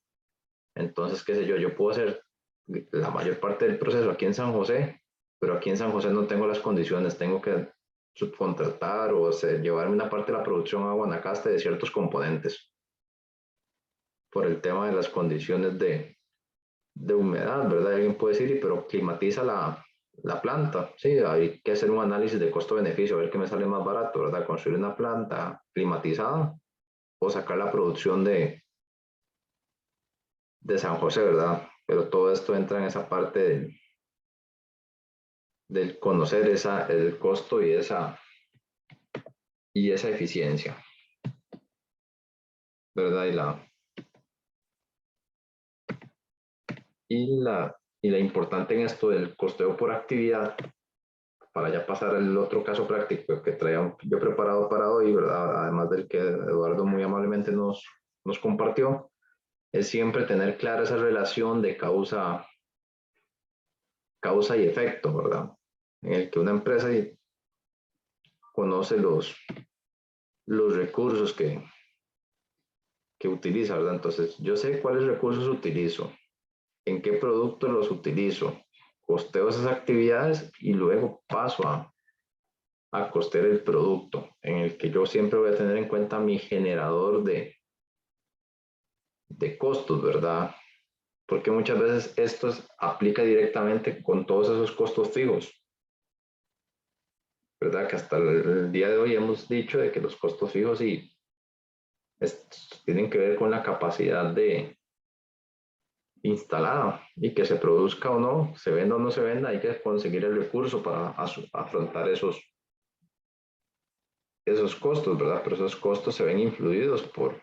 Entonces, qué sé yo puedo hacer la mayor parte del proceso aquí en San José, pero aquí en San José no tengo las condiciones, tengo que subcontratar o llevarme una parte de la producción a Guanacaste de ciertos componentes por el tema de las condiciones de humedad, ¿verdad? Alguien puede decir, pero climatiza la planta, sí, hay que hacer un análisis de costo-beneficio, a ver qué me sale más barato, ¿verdad? Construir una planta climatizada o sacar la producción de San José, ¿verdad? Pero todo esto entra en esa parte del conocer el costo y esa eficiencia, ¿verdad? Y la importante en esto del costeo por actividad, para ya pasar al otro caso práctico que traía yo preparado para hoy, ¿verdad? Además del que Eduardo muy amablemente nos compartió, es siempre tener clara esa relación de causa y efecto, ¿verdad? En el que una empresa conoce los recursos que utiliza, ¿verdad? Entonces, yo sé cuáles recursos utilizo, en qué productos los utilizo, costeo esas actividades y luego paso a costear el producto, en el que yo siempre voy a tener en cuenta mi generador de costos, ¿verdad? Porque muchas veces esto aplica directamente con todos esos costos fijos, ¿verdad? Que hasta el día de hoy hemos dicho de que los costos fijos sí tienen que ver con la capacidad de instalada y que se produzca o no, se venda o no se venda, hay que conseguir el recurso para afrontar esos costos, ¿verdad? Pero esos costos se ven influidos por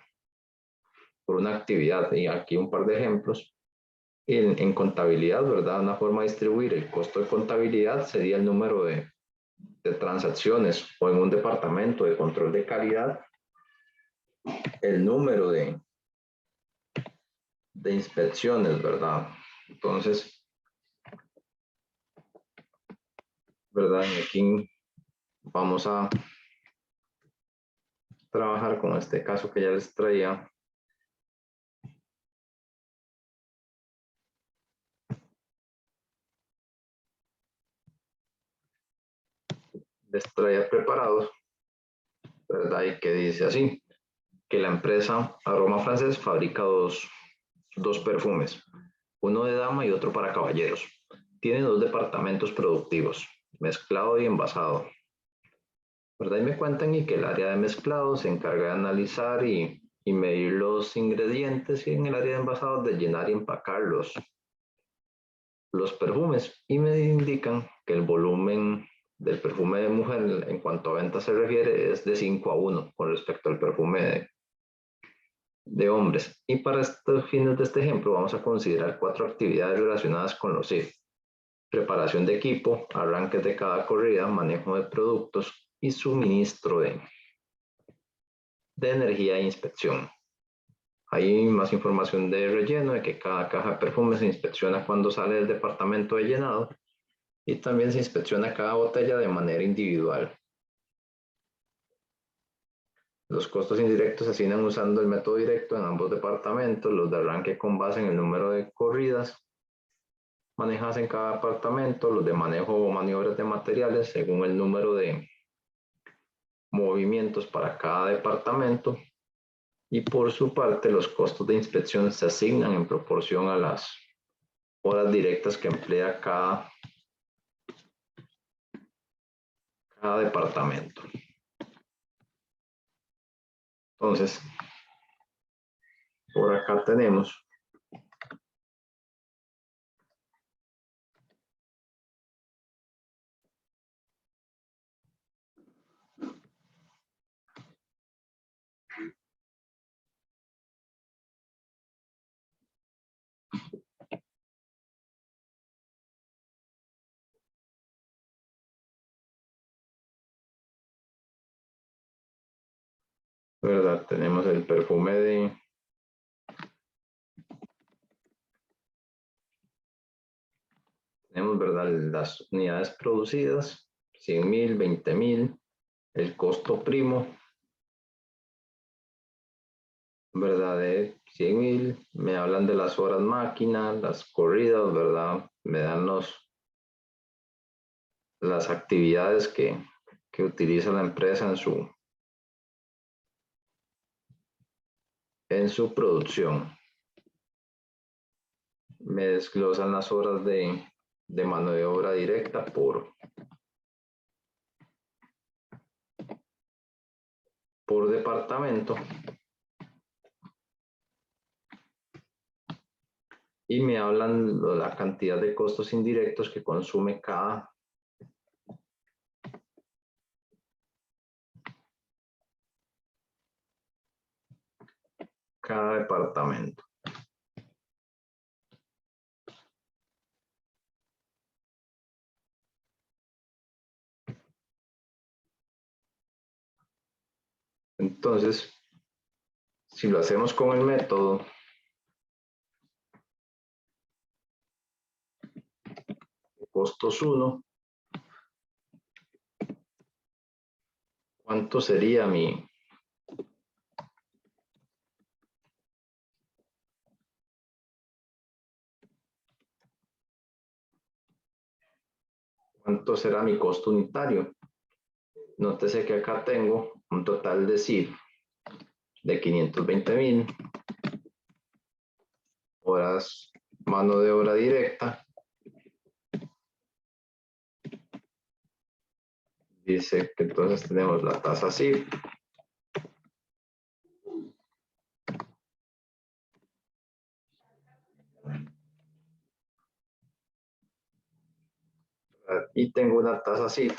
una actividad. Y aquí un par de ejemplos. En contabilidad, ¿verdad? Una forma de distribuir el costo de contabilidad sería el número de transacciones, o en un departamento de control de calidad, el número de inspecciones, ¿verdad? Entonces, ¿verdad? Y aquí vamos a trabajar con este caso que ya les traía. Les traía preparados, ¿verdad? Y que dice así, que la empresa Aroma Francés fabrica dos perfumes, uno de dama y otro para caballeros. Tiene 2 departamentos productivos, mezclado y envasado, ¿verdad? Y me cuentan y que el área de mezclado se encarga de analizar y medir los ingredientes, y en el área de envasado de llenar y empacar los perfumes, y me indican que el volumen del perfume de mujer en cuanto a venta se refiere es de 5-1 con respecto al perfume de hombres. Y para estos fines de este ejemplo vamos a considerar 4 actividades relacionadas con los IF: preparación de equipo, arranques de cada corrida, manejo de productos y suministro de energía e inspección. Hay más información de relleno, de que cada caja de perfume se inspecciona cuando sale del departamento de llenado, y también se inspecciona cada botella de manera individual. Los costos indirectos se asignan usando el método directo en ambos departamentos, los de arranque con base en el número de corridas manejadas en cada departamento, los de manejo o maniobras de materiales según el número de movimientos para cada departamento, y por su parte los costos de inspección se asignan en proporción a las horas directas que emplea cada departamento. Entonces, por acá tenemos ¿verdad? Tenemos el perfume de tenemos, ¿verdad? Las unidades producidas, 100,000, 20,000, el costo primo, ¿verdad? De 100,000, me hablan de las horas máquina, las corridas, ¿verdad? Me dan las actividades que utiliza la empresa en su producción. Me desglosan las horas de mano de obra directa por departamento, y me hablan de la cantidad de costos indirectos que consume cada departamento. Entonces, si lo hacemos con el método costos 1, ¿cuánto sería cuánto será mi costo unitario? Nótese que acá tengo un total de CIF de 520,000 horas mano de obra directa. Dice que entonces tenemos la tasa CIF y tengo una tasa CIF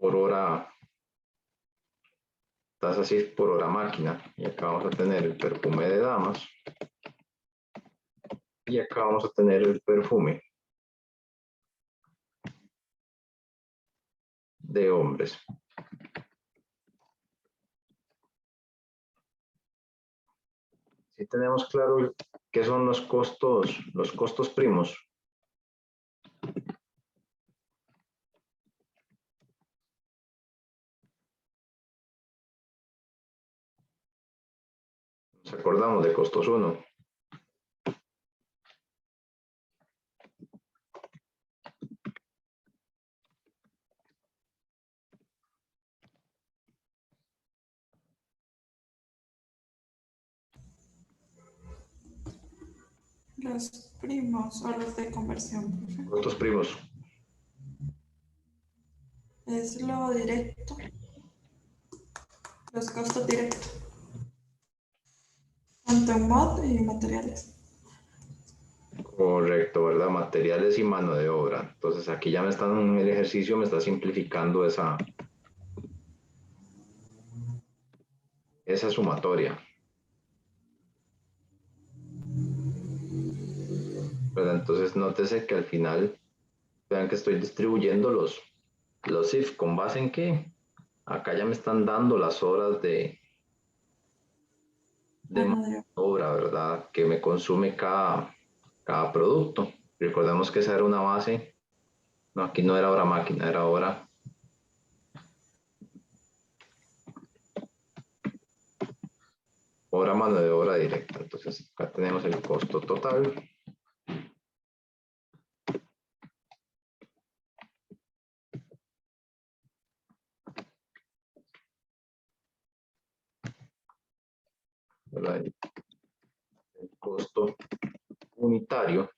por hora, tasa CIF por hora máquina, y acá vamos a tener el perfume de damas y acá vamos a tener el perfume de hombres. Si tenemos claro qué son los costos primos. Nos acordamos de costos 1. Los primos o los de conversión, profe. Costos primos. Es lo directo. Los costos directos. Tanto en mod y materiales. Correcto, ¿verdad? Materiales y mano de obra. Entonces aquí ya en el ejercicio me está simplificando esa sumatoria. ¿Verdad? Entonces nótese que al final, vean que estoy distribuyendo los if con base en qué. Acá ya me están dando las horas de mano de obra, ¿verdad? Que me consume cada producto. Recordemos que esa era una base. No, aquí no era hora máquina, era hora hora mano de obra directa. Entonces acá tenemos el costo total. ¿Verdad? El costo unitario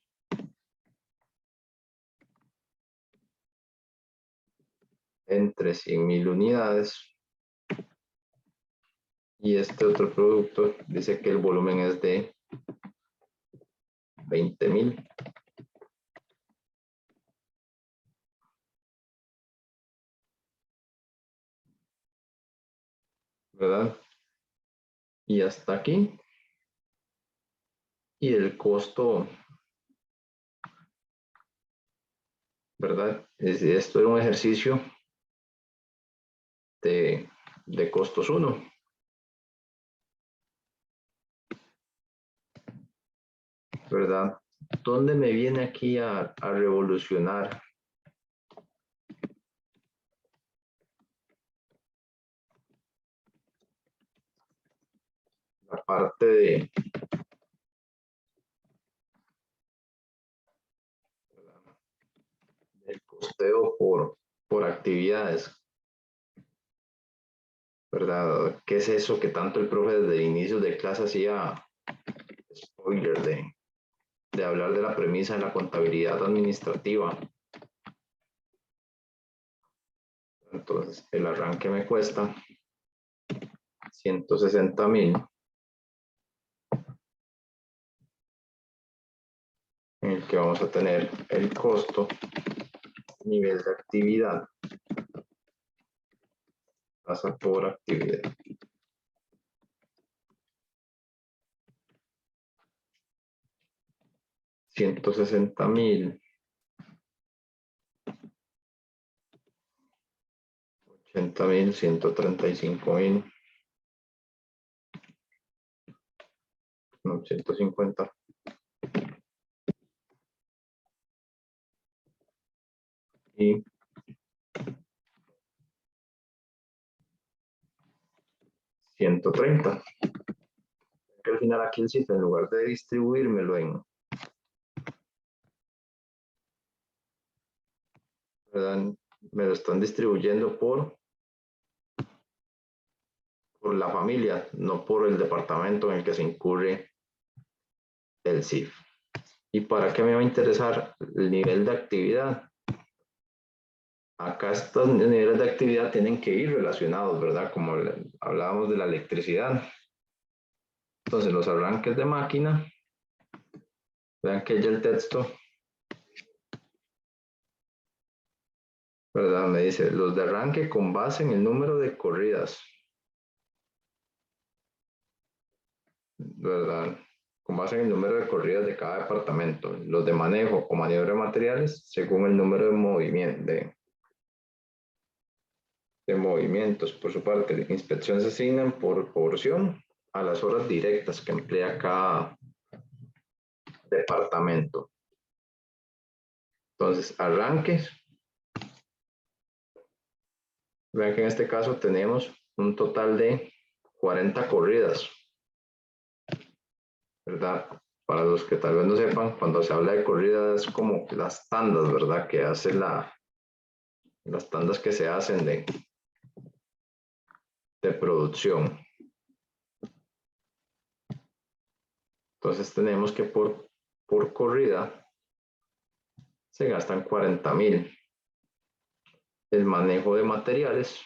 entre 100.000 unidades. Y este otro producto dice que el volumen es de 20.000. ¿Verdad? Y hasta aquí. Y el costo, ¿verdad? Esto era un ejercicio de costos 1. ¿Verdad? ¿Dónde me viene aquí a revolucionar? La parte del costeo por actividades. ¿Verdad? ¿Qué es eso que tanto el profe desde el inicio de clase hacía spoiler de hablar de la premisa de la contabilidad administrativa? Entonces, el arranque me cuesta 160.000. En el que vamos a tener el costo, nivel de actividad, tasa por actividad. $160.000, 80.000, 135.000, no, 150. Y 130. Que al final aquí el cifra, en lugar de distribuírmelo me lo están distribuyendo por la familia, no por el departamento en el que se incurre el CIF. ¿Y para qué me va a interesar el nivel de actividad? Acá estos niveles de actividad tienen que ir relacionados, ¿verdad? Como hablábamos de la electricidad. Entonces, los arranques de máquina, vean que ya el texto, ¿verdad? Me dice, los de arranque con base en el número de corridas, ¿verdad? Con base en el número de corridas de cada departamento. Los de manejo o maniobra de materiales, según el número de movimientos. Por su parte, la inspección se asignan por porción a las horas directas que emplea cada departamento. Entonces, arranques. Vean que en este caso tenemos un total de 40 corridas, ¿verdad? Para los que tal vez no sepan, cuando se habla de corridas es como las tandas, ¿verdad? Que hace las tandas que se hacen de producción. Entonces tenemos que por corrida se gastan 40.000. El manejo de materiales,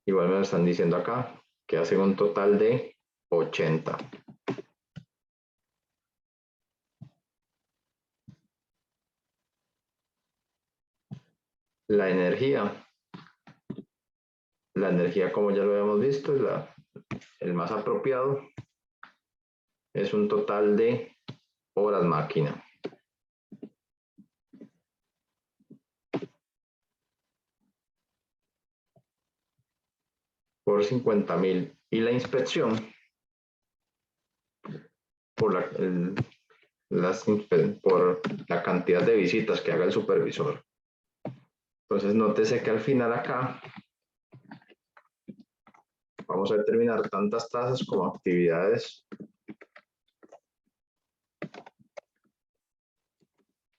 igual me lo están diciendo acá, que hacen un total de 80. La energía, como ya lo habíamos visto, es el más apropiado. Es un total de horas máquina. Por 50.000. Y la inspección, por la cantidad de visitas que haga el supervisor. Entonces, nótese que al final acá vamos a determinar tantas tasas como actividades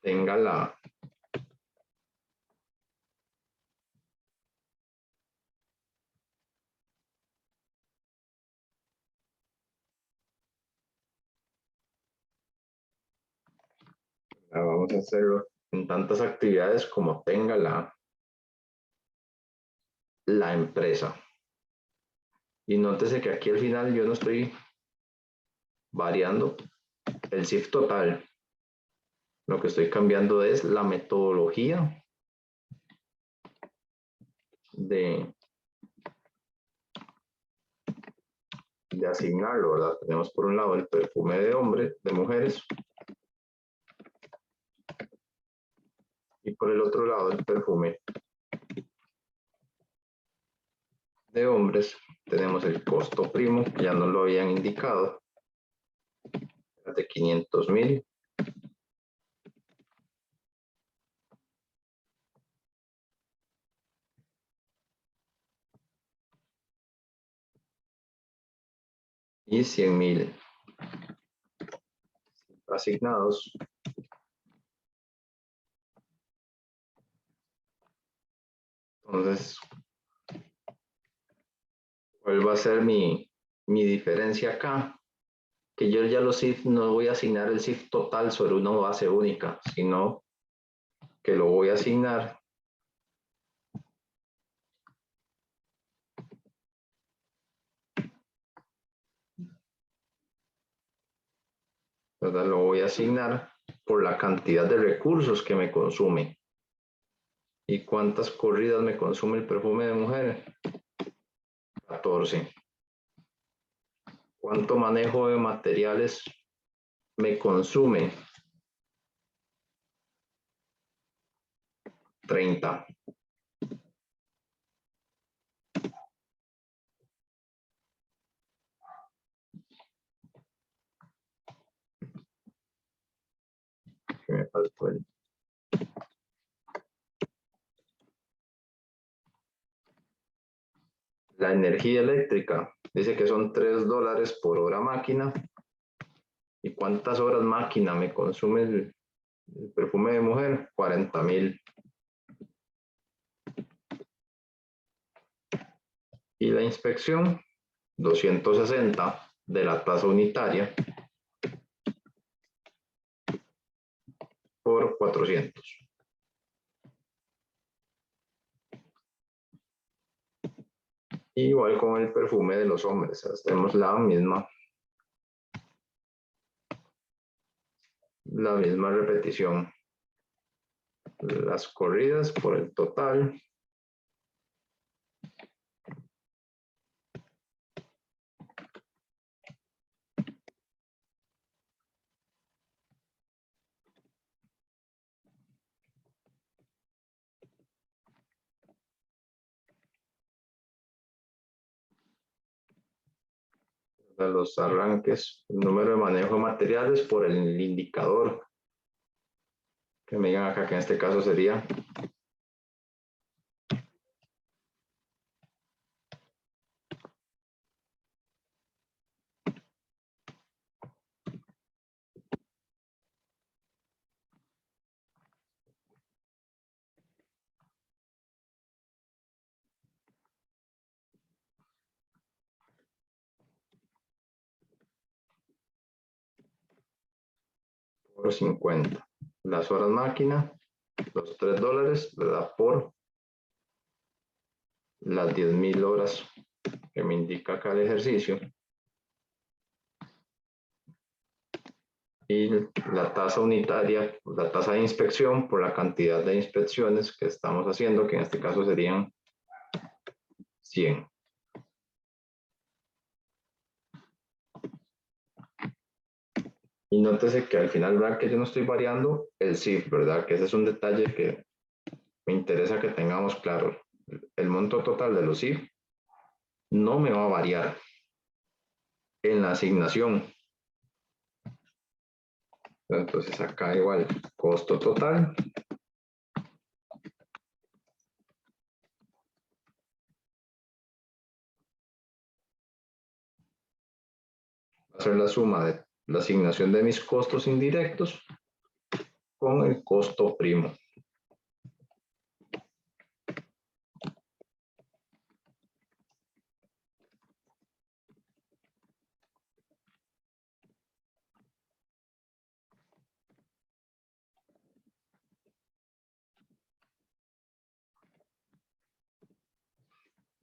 tenga la vamos a hacerlo en tantas actividades como tenga la empresa. Y nótese que aquí al final yo no estoy variando el CIF total. Lo que estoy cambiando es la metodología de asignarlo, ¿verdad? Tenemos por un lado el perfume de hombres, de mujeres, y por el otro lado el perfume de hombres. Tenemos el costo primo, que ya nos lo habían indicado, de 500,000. Y 100,000 asignados. Entonces, ¿cuál va a ser mi diferencia acá? Que yo ya los CIF no voy a asignar el CIF total sobre una base única, sino que lo voy a asignar ¿verdad? Lo voy a asignar por la cantidad de recursos que me consume. ¿Y cuántas corridas me consume el perfume de mujer? 14. ¿Cuánto manejo de materiales me consume? 30. ¿Qué me faltó? La energía eléctrica dice que son $3 por hora máquina. ¿Y cuántas horas máquina me consume el perfume de mujer? 40,000. Y la inspección, 260 de la tasa unitaria por 400. Igual con el perfume de los hombres, hacemos la misma repetición. Las corridas por el total. De los arranques, el número de manejo de materiales por el indicador. Que me digan acá que en este caso sería por 50. Las horas máquina, los $3, ¿verdad? Por las 10,000 horas que me indica acá el ejercicio. Y la tasa unitaria, la tasa de inspección por la cantidad de inspecciones que estamos haciendo, que en este caso serían 100. Y nótese que al final, ¿verdad? Que yo no estoy variando el CIF, ¿verdad? Que ese es un detalle que me interesa que tengamos claro. El monto total de los CIF no me va a variar en la asignación. Entonces acá igual, costo total. hacer la suma de la asignación de mis costos indirectos con el costo primo.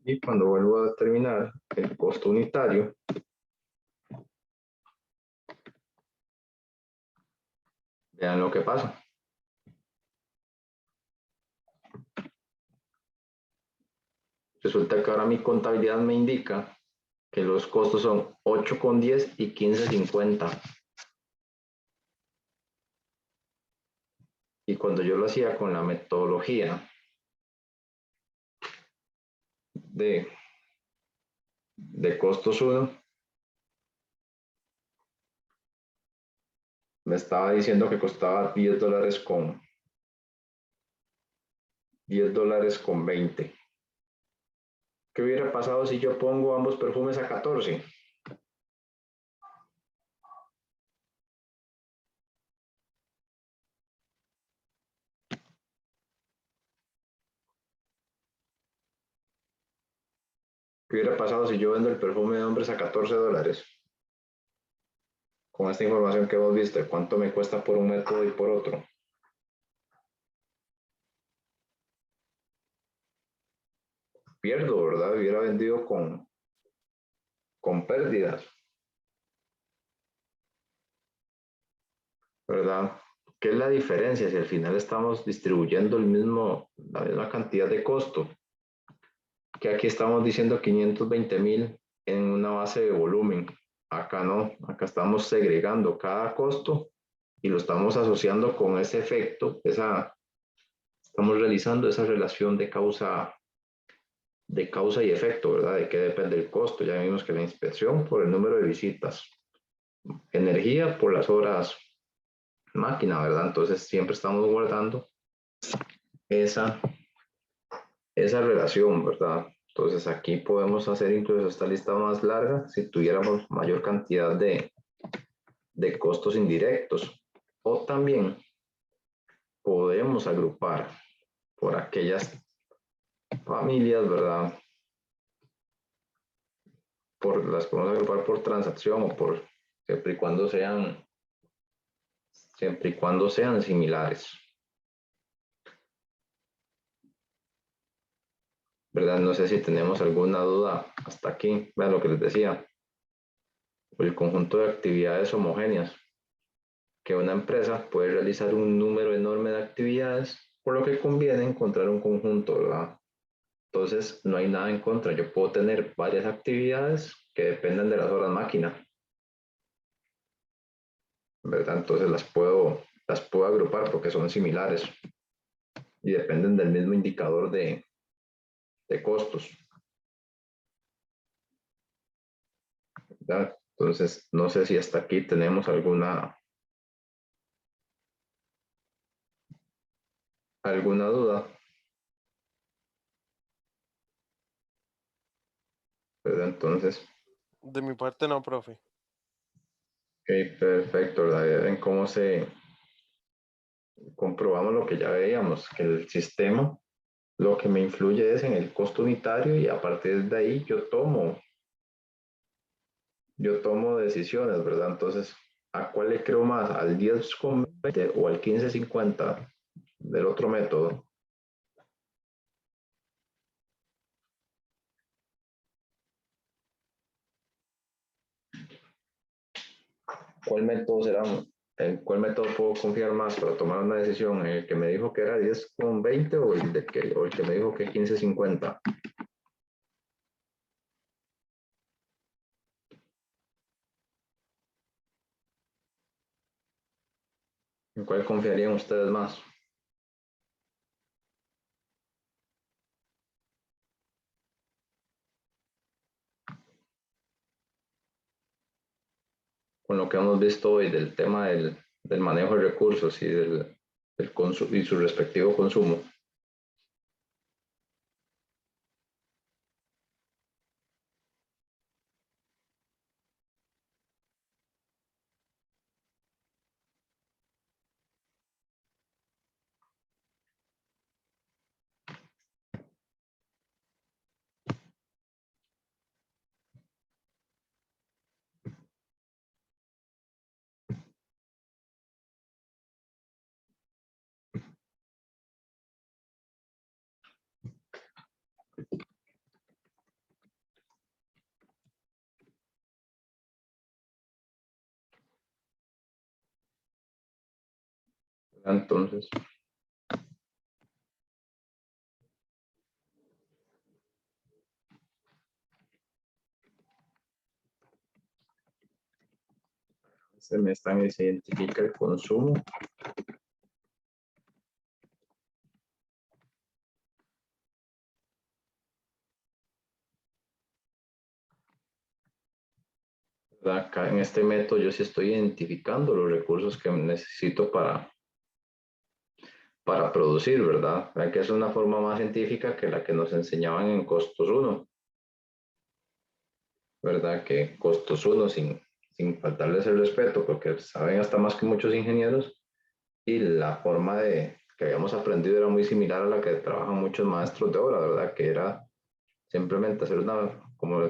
Y cuando vuelvo a determinar el costo unitario, vean lo que pasa. Resulta que ahora mi contabilidad me indica que los costos son 8,10 y 15,50. Y cuando yo lo hacía con la metodología de costos 1, me estaba diciendo que costaba $10 con 20. ¿Qué hubiera pasado si yo pongo ambos perfumes a 14? ¿Qué hubiera pasado si yo vendo el perfume de hombres a $14? Con esta información que hemos visto, ¿cuánto me cuesta por un método y por otro? Pierdo, ¿verdad? Hubiera vendido con pérdidas, ¿verdad? ¿Qué es la diferencia si al final estamos distribuyendo la misma cantidad de costo? Que aquí estamos diciendo 520,000 en una base de volumen. Acá no, acá estamos segregando cada costo y lo estamos asociando con ese efecto, estamos realizando esa relación de causa y efecto, ¿verdad? ¿De qué depende el costo? Ya vimos que la inspección por el número de visitas, energía por las horas máquina, ¿verdad? Entonces siempre estamos guardando esa relación, ¿verdad? Entonces aquí podemos hacer incluso esta lista más larga si tuviéramos mayor cantidad de costos indirectos. O también podemos agrupar por aquellas familias, ¿verdad? Las podemos agrupar por transacción o por siempre y cuando sean similares. ¿Verdad? No sé si tenemos alguna duda hasta aquí. Vean lo que les decía. El conjunto de actividades homogéneas. Que una empresa puede realizar un número enorme de actividades, por lo que conviene encontrar un conjunto, ¿verdad? Entonces, no hay nada en contra. Yo puedo tener varias actividades que dependen de las horas máquina, ¿verdad? Entonces las puedo agrupar porque son similares y dependen del mismo indicador de costos, ¿verdad? Entonces, no sé si hasta aquí tenemos alguna duda, ¿verdad? Entonces, De mi parte no, profe. ok, perfecto, ¿verdad? Ya ven cómo comprobamos lo que ya veíamos, que el sistema lo que me influye es en el costo unitario y a partir de ahí yo tomo decisiones, ¿verdad? Entonces, ¿a cuál le creo más? ¿Al 10,20 o al 15,50 del otro método? ¿En cuál método puedo confiar más para tomar una decisión? ¿El que me dijo que era 10,20 o el que me dijo que 15,50? ¿En cuál confiarían ustedes más? Con lo que hemos visto hoy del tema del manejo de recursos y y su respectivo consumo. Entonces, se me están y se identifica el consumo. Acá en este método yo sí estoy identificando los recursos que necesito para producir, ¿verdad? Hay que es una forma más científica que la que nos enseñaban en costos 1, ¿verdad? Que costos 1, sin faltarles el respeto, porque saben hasta más que muchos ingenieros, y la forma que habíamos aprendido era muy similar a la que trabajan muchos maestros de obra, ¿verdad? Que era simplemente hacer como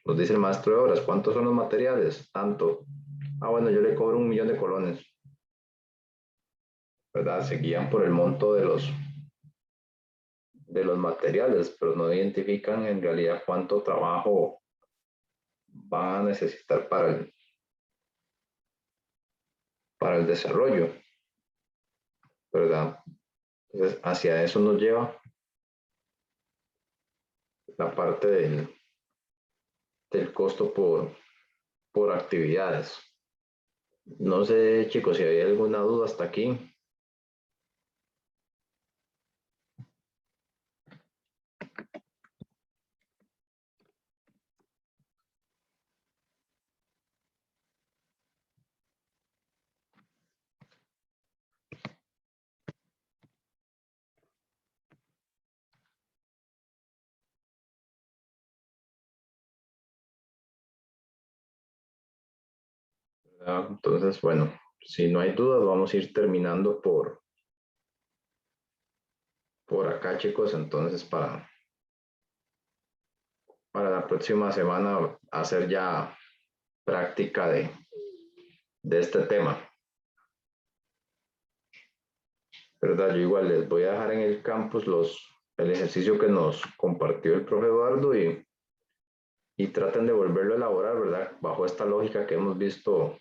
nos dice el maestro de obras, ¿cuántos son los materiales? Tanto. Ah, bueno, yo le cobro 1.000.000 de colones, ¿verdad? Se guían por el monto de los materiales, pero no identifican en realidad cuánto trabajo van a necesitar para el desarrollo, ¿verdad? Entonces, hacia eso nos lleva la parte del costo por actividades. No sé, chicos, si hay alguna duda hasta aquí. Entonces, bueno, si no hay dudas, vamos a ir terminando por acá, chicos. Entonces, para la próxima semana, hacer ya práctica de este tema. ¿Verdad? Yo igual les voy a dejar en el campus el ejercicio que nos compartió el profe Eduardo y traten de volverlo a elaborar, ¿verdad? Bajo esta lógica que hemos visto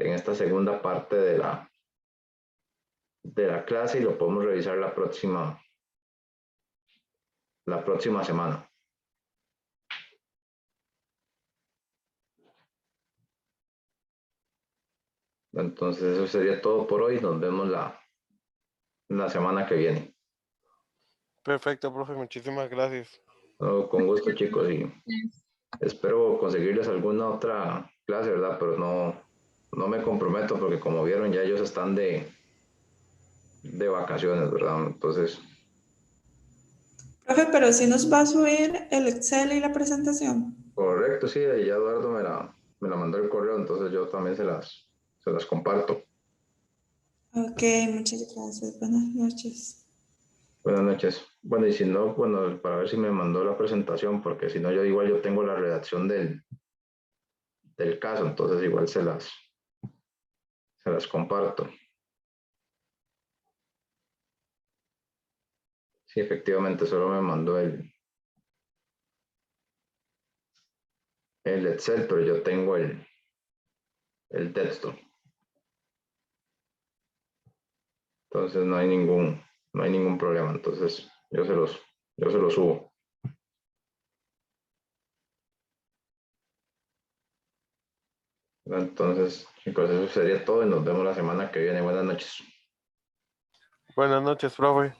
en esta segunda parte de la clase, y lo podemos revisar la próxima semana. Entonces eso sería todo por hoy. Nos vemos la semana que viene. Perfecto, profe, muchísimas gracias. Con gusto, chicos, y espero conseguirles alguna otra clase, ¿verdad? Pero no me comprometo porque, como vieron, ya ellos están de vacaciones, ¿verdad? Entonces, Profe, pero si nos va a subir el Excel y la presentación. correcto, sí, ya Eduardo me la mandó el correo, entonces yo también se las comparto. Ok, muchas gracias. Buenas noches. Buenas noches. Bueno, y si no, bueno, para ver si me mandó la presentación, porque si no, yo igual yo tengo la redacción del caso, entonces igual se las comparto. Sí, efectivamente, solo me mandó el Excel, pero yo tengo el texto. Entonces no hay ningún problema. Entonces yo se los subo. Entonces, chicos, eso sería todo y nos vemos la semana que viene. Buenas noches. Buenas noches, profe.